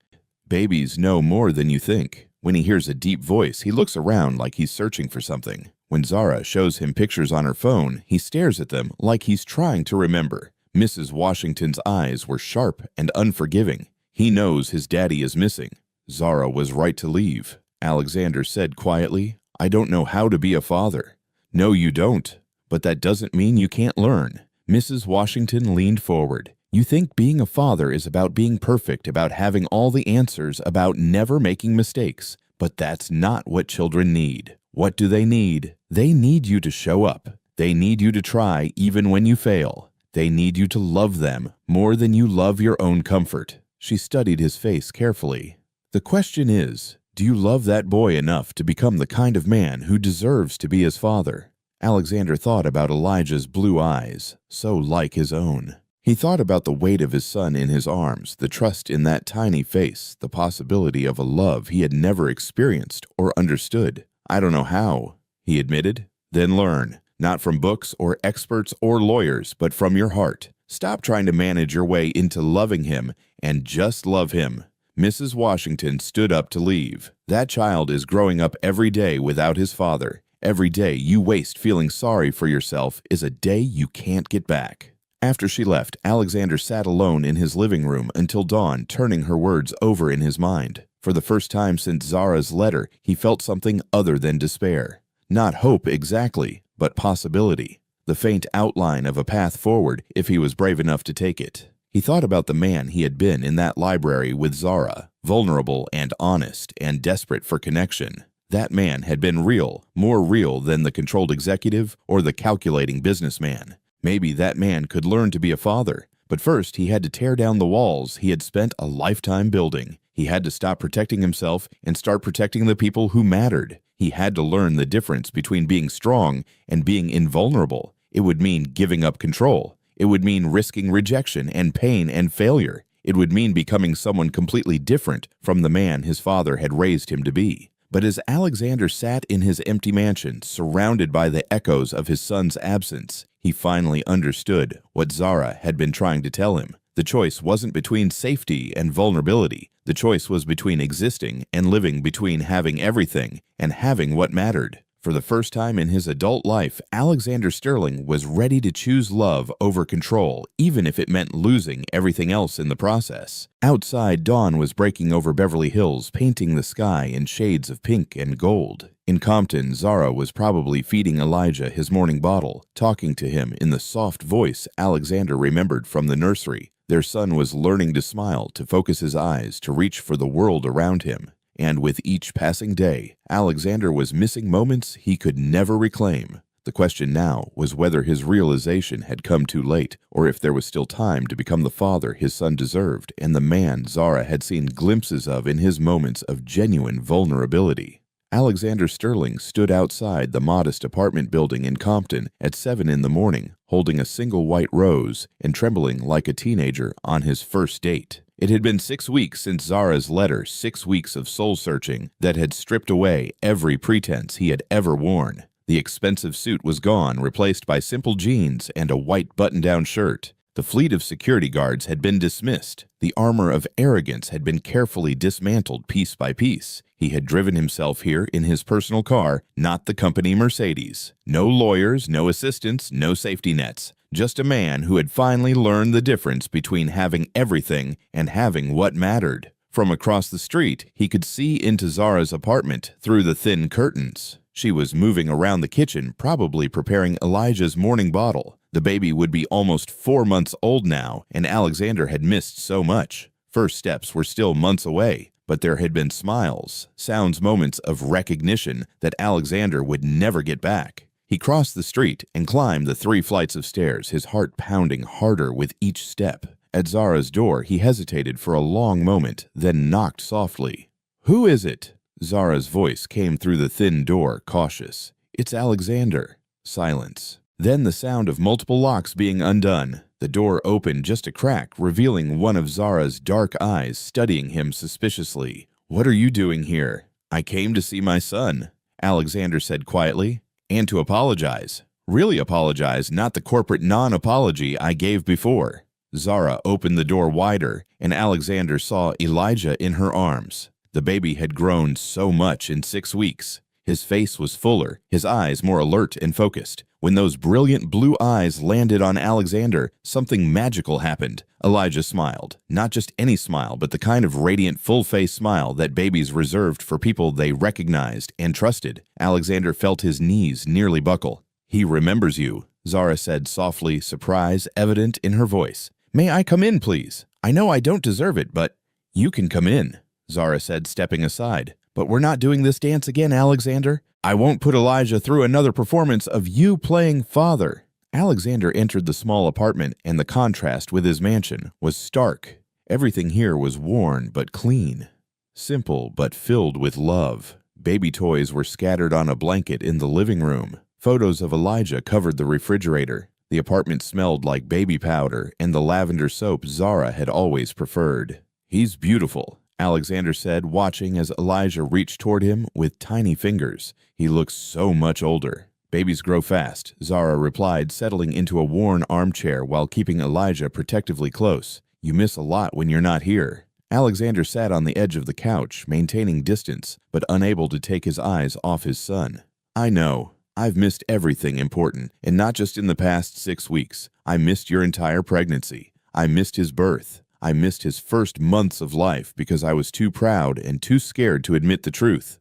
Babies know more than you think. When he hears a deep voice, he looks around like he's searching for something. When Zara shows him pictures on her phone, he stares at them like he's trying to remember. Mrs. Washington's eyes were sharp and unforgiving. He knows his daddy is missing. Zara was right to leave. Alexander said quietly, "I don't know how to be a father." "No, you don't. But that doesn't mean you can't learn." Mrs. Washington leaned forward. "You think being a father is about being perfect, about having all the answers, about never making mistakes. But that's not what children need. What do they need? They need you to show up. They need you to try even when you fail. They need you to love them more than you love your own comfort." She studied his face carefully. "The question is, do you love that boy enough to become the kind of man who deserves to be his father?" Alexander thought about Elijah's blue eyes, so like his own. He thought about the weight of his son in his arms, the trust in that tiny face, the possibility of a love he had never experienced or understood. "I don't know how," he admitted. "Then learn, not from books or experts or lawyers, but from your heart. Stop trying to manage your way into loving him and just love him." Mrs. Washington stood up to leave. "That child is growing up every day without his father. Every day you waste feeling sorry for yourself is a day you can't get back." After she left, Alexander sat alone in his living room until dawn, turning her words over in his mind. For the first time since Zara's letter, he felt something other than despair. Not hope exactly, but possibility. The faint outline of a path forward if he was brave enough to take it. He thought about the man he had been in that library with Zara, vulnerable and honest and desperate for connection. That man had been real, more real than the controlled executive or the calculating businessman. Maybe that man could learn to be a father, but first he had to tear down the walls he had spent a lifetime building. He had to stop protecting himself and start protecting the people who mattered. He had to learn the difference between being strong and being invulnerable. It would mean giving up control. It would mean risking rejection and pain and failure. It would mean becoming someone completely different from the man his father had raised him to be. But as Alexander sat in his empty mansion, surrounded by the echoes of his son's absence, he finally understood what Zara had been trying to tell him. The choice wasn't between safety and vulnerability. The choice was between existing and living, between having everything and having what mattered. For the first time in his adult life, Alexander Sterling was ready to choose love over control, even if it meant losing everything else in the process. Outside, dawn was breaking over Beverly Hills, painting the sky in shades of pink and gold. In Compton, Zara was probably feeding Elijah his morning bottle, talking to him in the soft voice Alexander remembered from the nursery. Their son was learning to smile, to focus his eyes, to reach for the world around him. And with each passing day, Alexander was missing moments he could never reclaim. The question now was whether his realization had come too late, or if there was still time to become the father his son deserved and the man Zara had seen glimpses of in his moments of genuine vulnerability. Alexander Sterling stood outside the modest apartment building in Compton at 7 in the morning, holding a single white rose and trembling like a teenager on his first date. It had been 6 weeks since Zara's letter, 6 weeks of soul-searching that had stripped away every pretense he had ever worn. The expensive suit was gone, replaced by simple jeans and a white button-down shirt. The fleet of security guards had been dismissed. The armor of arrogance had been carefully dismantled piece by piece. He had driven himself here in his personal car, not the company Mercedes. No lawyers, no assistants, no safety nets. Just a man who had finally learned the difference between having everything and having what mattered. From across the street, he could see into Zara's apartment through the thin curtains. She was moving around the kitchen, probably preparing Elijah's morning bottle. The baby would be almost 4 months old now, and Alexander had missed so much. First steps were still months away, but there had been smiles, sounds, moments of recognition that Alexander would never get back. He crossed the street and climbed the 3 flights of stairs, his heart pounding harder with each step. At Zara's door, he hesitated for a long moment, then knocked softly. "Who is it?" Zara's voice came through the thin door, cautious. "It's Alexander." Silence. Then the sound of multiple locks being undone. The door opened just a crack, revealing one of Zara's dark eyes studying him suspiciously. "What are you doing here?" "I came to see my son," Alexander said quietly. "And to apologize. Really apologize, not the corporate non-apology I gave before." Zara opened the door wider, and Alexander saw Elijah in her arms. The baby had grown so much in 6 weeks. His face was fuller, his eyes more alert and focused. When those brilliant blue eyes landed on Alexander, something magical happened. Elijah smiled. Not just any smile, but the kind of radiant, full-face smile that babies reserved for people they recognized and trusted. Alexander felt his knees nearly buckle. "He remembers you," Zara said softly, surprise evident in her voice. "May I come in, please? I know I don't deserve it, but—" "You can come in," Zara said, stepping aside. "But we're not doing this dance again, Alexander. I won't put Elijah through another performance of you playing father." Alexander entered the small apartment, and the contrast with his mansion was stark. Everything here was worn but clean, simple but filled with love. Baby toys were scattered on a blanket in the living room. Photos of Elijah covered the refrigerator. The apartment smelled like baby powder and the lavender soap Zara had always preferred. "He's beautiful," Alexander said, watching as Elijah reached toward him with tiny fingers. "He looks so much older." "Babies grow fast," Zara replied, settling into a worn armchair while keeping Elijah protectively close. "You miss a lot when you're not here." Alexander sat on the edge of the couch, maintaining distance, but unable to take his eyes off his son. "I know. I've missed everything important, and not just in the past 6 weeks. I missed your entire pregnancy. I missed his birth. I missed his first months of life because I was too proud and too scared to admit the truth."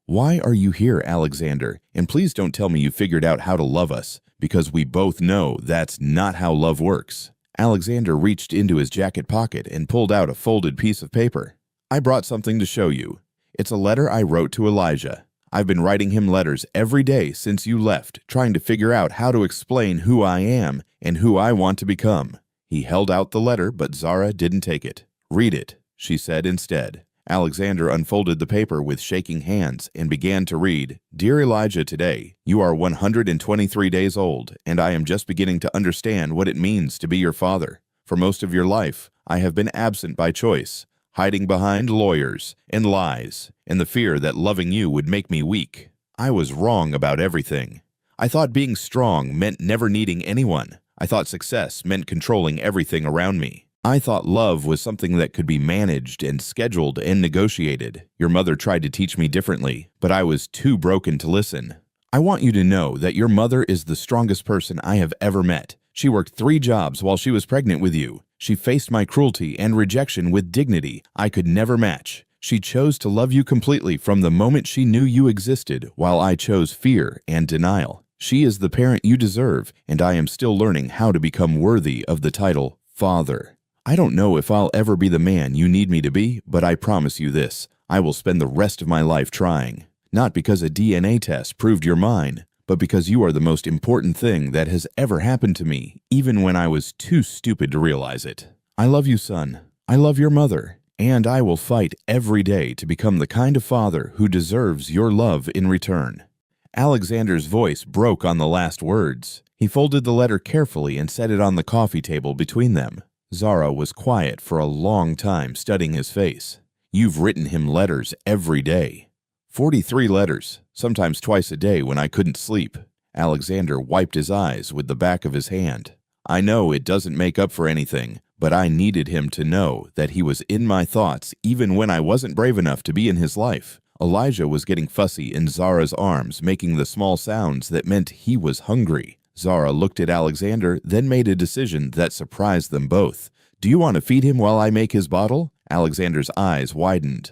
"Why are you here, Alexander? And please don't tell me you figured out how to love us, because we both know that's not how love works." Alexander reached into his jacket pocket and pulled out a folded piece of paper. "I brought something to show you. It's a letter I wrote to Elijah. I've been writing him letters every day since you left, trying to figure out how to explain who I am and who I want to become." He held out the letter, but Zara didn't take it. "Read it," she said instead. Alexander unfolded the paper with shaking hands and began to read. "Dear Elijah, today, you are 123 days old, and I am just beginning to understand what it means to be your father. For most of your life, I have been absent by choice, hiding behind lawyers and lies, and the fear that loving you would make me weak. I was wrong about everything. I thought being strong meant never needing anyone. I thought success meant controlling everything around me. I thought love was something that could be managed and scheduled and negotiated. Your mother tried to teach me differently, but I was too broken to listen. I want you to know that your mother is the strongest person I have ever met. She worked 3 jobs while she was pregnant with you. She faced my cruelty and rejection with dignity I could never match. She chose to love you completely from the moment she knew you existed, while I chose fear and denial. She is the parent you deserve, and I am still learning how to become worthy of the title Father. I don't know if I'll ever be the man you need me to be, but I promise you this: I will spend the rest of my life trying. Not because a DNA test proved you're mine, but because you are the most important thing that has ever happened to me, even when I was too stupid to realize it. I love you, son. I love your mother. And I will fight every day to become the kind of father who deserves your love in return." Alexander's voice broke on the last words. He folded the letter carefully and set it on the coffee table between them. Zara was quiet for a long time, studying his face. "You've written him letters every day." 43 letters, sometimes twice a day when I couldn't sleep." Alexander wiped his eyes with the back of his hand. "I know it doesn't make up for anything, but I needed him to know that he was in my thoughts even when I wasn't brave enough to be in his life." Elijah was getting fussy in Zara's arms, making the small sounds that meant he was hungry. Zara looked at Alexander, then made a decision that surprised them both. "Do you want to feed him while I make his bottle?" Alexander's eyes widened.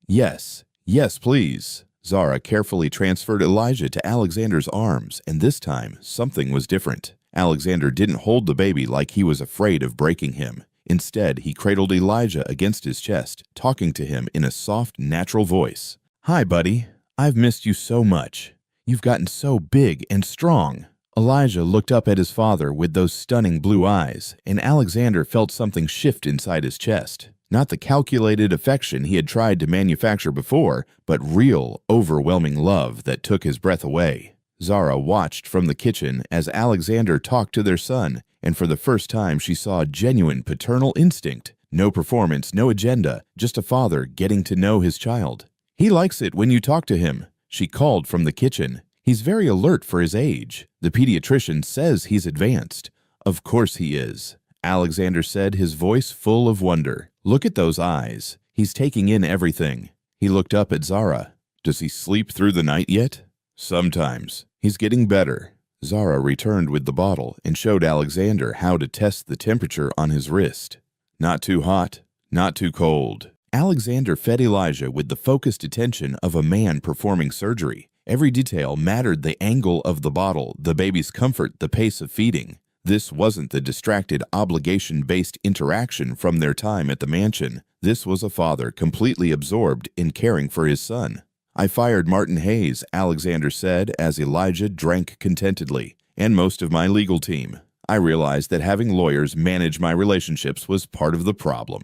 Yes, please." Zara carefully transferred Elijah to Alexander's arms, and this time, something was different. Alexander didn't hold the baby like he was afraid of breaking him. Instead, he cradled Elijah against his chest, talking to him in a soft, natural voice. "Hi, buddy. I've missed you so much. You've gotten so big and strong." Elijah looked up at his father with those stunning blue eyes, and Alexander felt something shift inside his chest. Not the calculated affection he had tried to manufacture before, but real, overwhelming love that took his breath away. Zara watched from the kitchen as Alexander talked to their son, and for the first time she saw genuine paternal instinct. No performance, no agenda, just a father getting to know his child. "He likes it when you talk to him," she called from the kitchen. "He's very alert for his age. The pediatrician says he's advanced." "Of course he is," Alexander said, his voice full of wonder. "Look at those eyes. He's taking in everything." He looked up at Zara. "Does he sleep through the night yet?" "Sometimes. He's getting better." Zara returned with the bottle and showed Alexander how to test the temperature on his wrist. Not too hot, not too cold. Alexander fed Elijah with the focused attention of a man performing surgery. Every detail mattered: the angle of the bottle, the baby's comfort, the pace of feeding. This wasn't the distracted, obligation-based interaction from their time at the mansion. This was a father completely absorbed in caring for his son. "I fired Martin Hayes," Alexander said as Elijah drank contentedly, "and most of my legal team. I realized that having lawyers manage my relationships was part of the problem."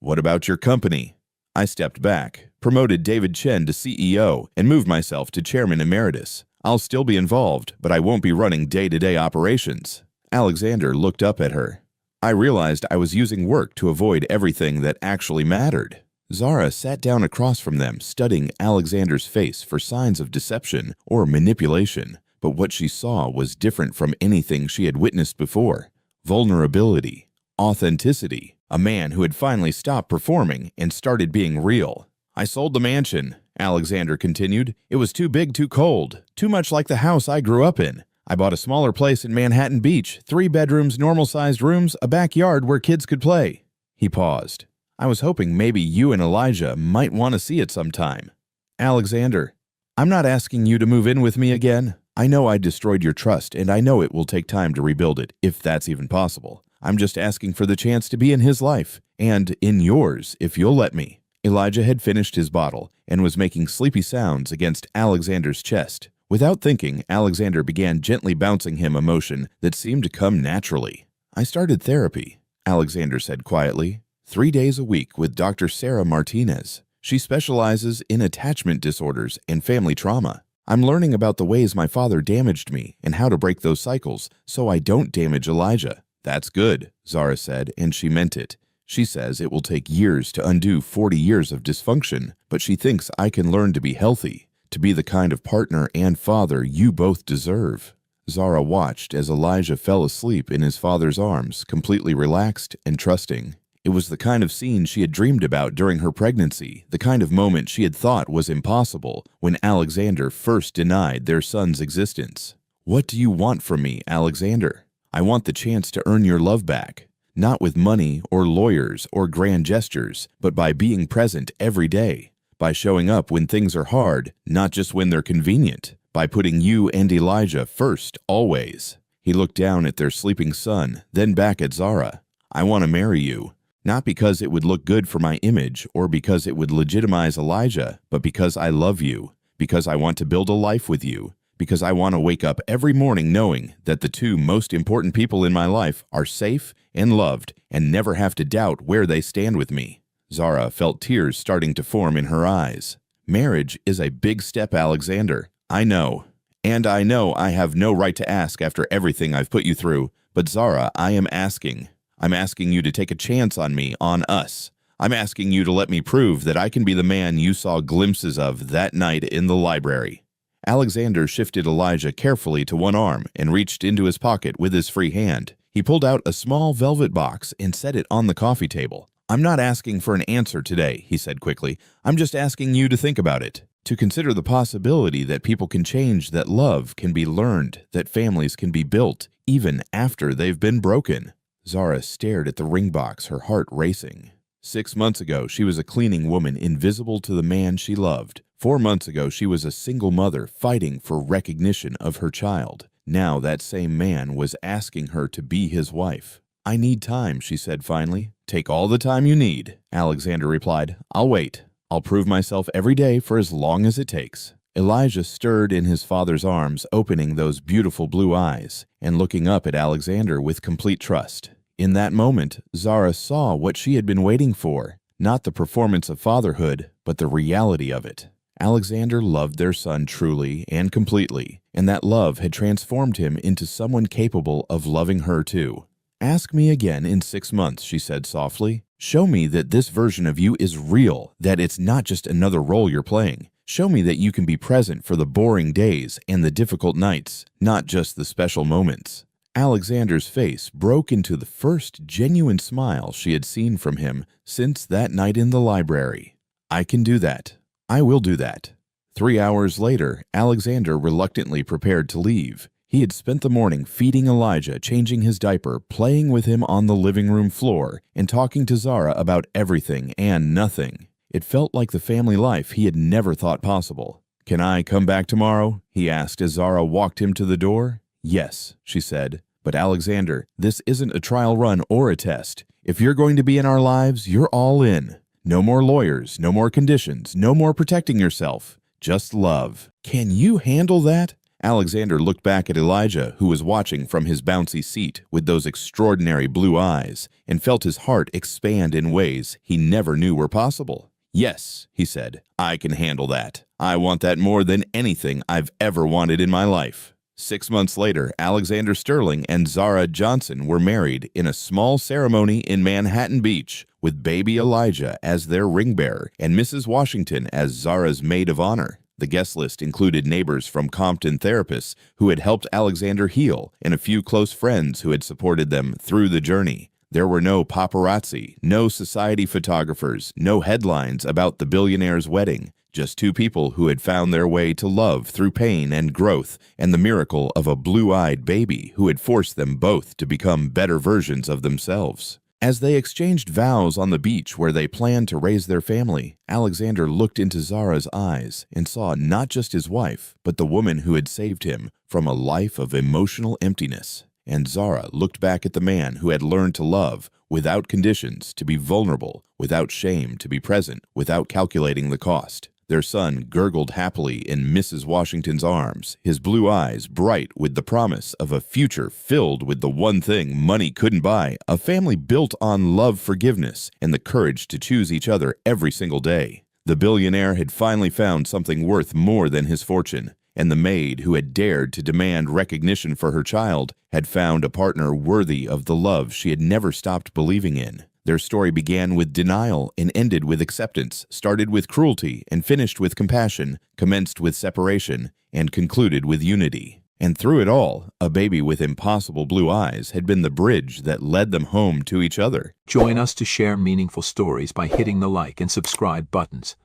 "What about your company?" "I stepped back, promoted David Chen to CEO, and moved myself to chairman emeritus. I'll still be involved, but I won't be running day-to-day operations." Alexander looked up at her. I realized I was using work to avoid everything that actually mattered. Zara sat down across from them, studying Alexander's face for signs of deception or manipulation, but what she saw was different from anything she had witnessed before. Vulnerability, authenticity, a man who had finally stopped performing and started being real. I sold the mansion, Alexander continued. It was too big, too cold, too much like the house I grew up in. I bought a smaller place in Manhattan Beach, 3 bedrooms, normal-sized rooms, a backyard where kids could play. He paused. I was hoping maybe you and Elijah might want to see it sometime. Alexander, I'm not asking you to move in with me again. I know I destroyed your trust, and I know it will take time to rebuild it, if that's even possible. I'm just asking for the chance to be in his life, and in yours, if you'll let me. Elijah had finished his bottle and was making sleepy sounds against Alexander's chest. Without thinking, Alexander began gently bouncing him a motion that seemed to come naturally. I started therapy, Alexander said quietly. 3 days a week with Dr. Sarah Martinez. She specializes in attachment disorders and family trauma. I'm learning about the ways my father damaged me and how to break those cycles so I don't damage Elijah. That's good, Zara said, and she meant it. She says it will take years to undo 40 years of dysfunction, but she thinks I can learn to be healthy, to be the kind of partner and father you both deserve. Zara watched as Elijah fell asleep in his father's arms, completely relaxed and trusting. It was the kind of scene she had dreamed about during her pregnancy, the kind of moment she had thought was impossible when Alexander first denied their son's existence. What do you want from me, Alexander? I want the chance to earn your love back, not with money or lawyers or grand gestures, but by being present every day, by showing up when things are hard, not just when they're convenient, by putting you and Elijah first always. He looked down at their sleeping son, then back at Zara. I want to marry you. Not because it would look good for my image or because it would legitimize Elijah, but because I love you, because I want to build a life with you, because I want to wake up every morning knowing that the 2 most important people in my life are safe and loved and never have to doubt where they stand with me. Zara felt tears starting to form in her eyes. Marriage is a big step, Alexander. I know. And I know I have no right to ask after everything I've put you through, but Zara, I am asking. I'm asking you to take a chance on me, on us. I'm asking you to let me prove that I can be the man you saw glimpses of that night in the library. Alexander shifted Elijah carefully to one arm and reached into his pocket with his free hand. He pulled out a small velvet box and set it on the coffee table. I'm not asking for an answer today, he said quickly. I'm just asking you to think about it, to consider the possibility that people can change, that love can be learned, that families can be built, even after they've been broken. Zara stared at the ring box, her heart racing. 6 months ago, she was a cleaning woman invisible to the man she loved. 4 months ago, she was a single mother fighting for recognition of her child. Now that same man was asking her to be his wife. I need time, she said finally. Take all the time you need, Alexander replied. I'll wait. I'll prove myself every day for as long as it takes. Elijah stirred in his father's arms, opening those beautiful blue eyes and looking up at Alexander with complete trust. In that moment, Zara saw what she had been waiting for, not the performance of fatherhood, but the reality of it. Alexander loved their son truly and completely, and that love had transformed him into someone capable of loving her too. Ask me again in 6 months, she said softly. Show me that this version of you is real, that it's not just another role you're playing. Show me that you can be present for the boring days and the difficult nights, not just the special moments. Alexander's face broke into the first genuine smile she had seen from him since that night in the library. I can do that. I will do that. 3 hours later, Alexander reluctantly prepared to leave. He had spent the morning feeding Elijah, changing his diaper, playing with him on the living room floor, and talking to Zara about everything and nothing. It felt like the family life he had never thought possible. Can I come back tomorrow? He asked as Zara walked him to the door. Yes, she said. But Alexander, this isn't a trial run or a test. If you're going to be in our lives, you're all in. No more lawyers, no more conditions, no more protecting yourself. Just love. Can you handle that? Alexander looked back at Elijah, who was watching from his bouncy seat with those extraordinary blue eyes, and felt his heart expand in ways he never knew were possible. Yes, he said, I can handle that. I want that more than anything I've ever wanted in my life. 6 months later, Alexander Sterling and Zara Johnson were married in a small ceremony in Manhattan Beach, with baby Elijah as their ring bearer and Mrs. Washington as Zara's maid of honor. The guest list included neighbors from Compton therapists who had helped Alexander heal and a few close friends who had supported them through the journey. There were no paparazzi, no society photographers, no headlines about the billionaire's wedding. Just two people who had found their way to love through pain and growth, and the miracle of a blue-eyed baby who had forced them both to become better versions of themselves. As they exchanged vows on the beach where they planned to raise their family, Alexander looked into Zara's eyes and saw not just his wife, but the woman who had saved him from a life of emotional emptiness. And Zara looked back at the man who had learned to love without conditions, to be vulnerable, without shame, to be present, without calculating the cost. Their son gurgled happily in Mrs. Washington's arms, his blue eyes bright with the promise of a future filled with the one thing money couldn't buy, a family built on love, forgiveness, and the courage to choose each other every single day. The billionaire had finally found something worth more than his fortune, and the maid who had dared to demand recognition for her child had found a partner worthy of the love she had never stopped believing in. Their story began with denial and ended with acceptance, started with cruelty and finished with compassion, commenced with separation and concluded with unity. And through it all, a baby with impossible blue eyes had been the bridge that led them home to each other. Join us to share meaningful stories by hitting the like and subscribe buttons.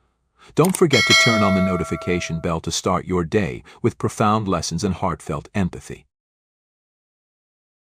Don't forget to turn on the notification bell to start your day with profound lessons and heartfelt empathy.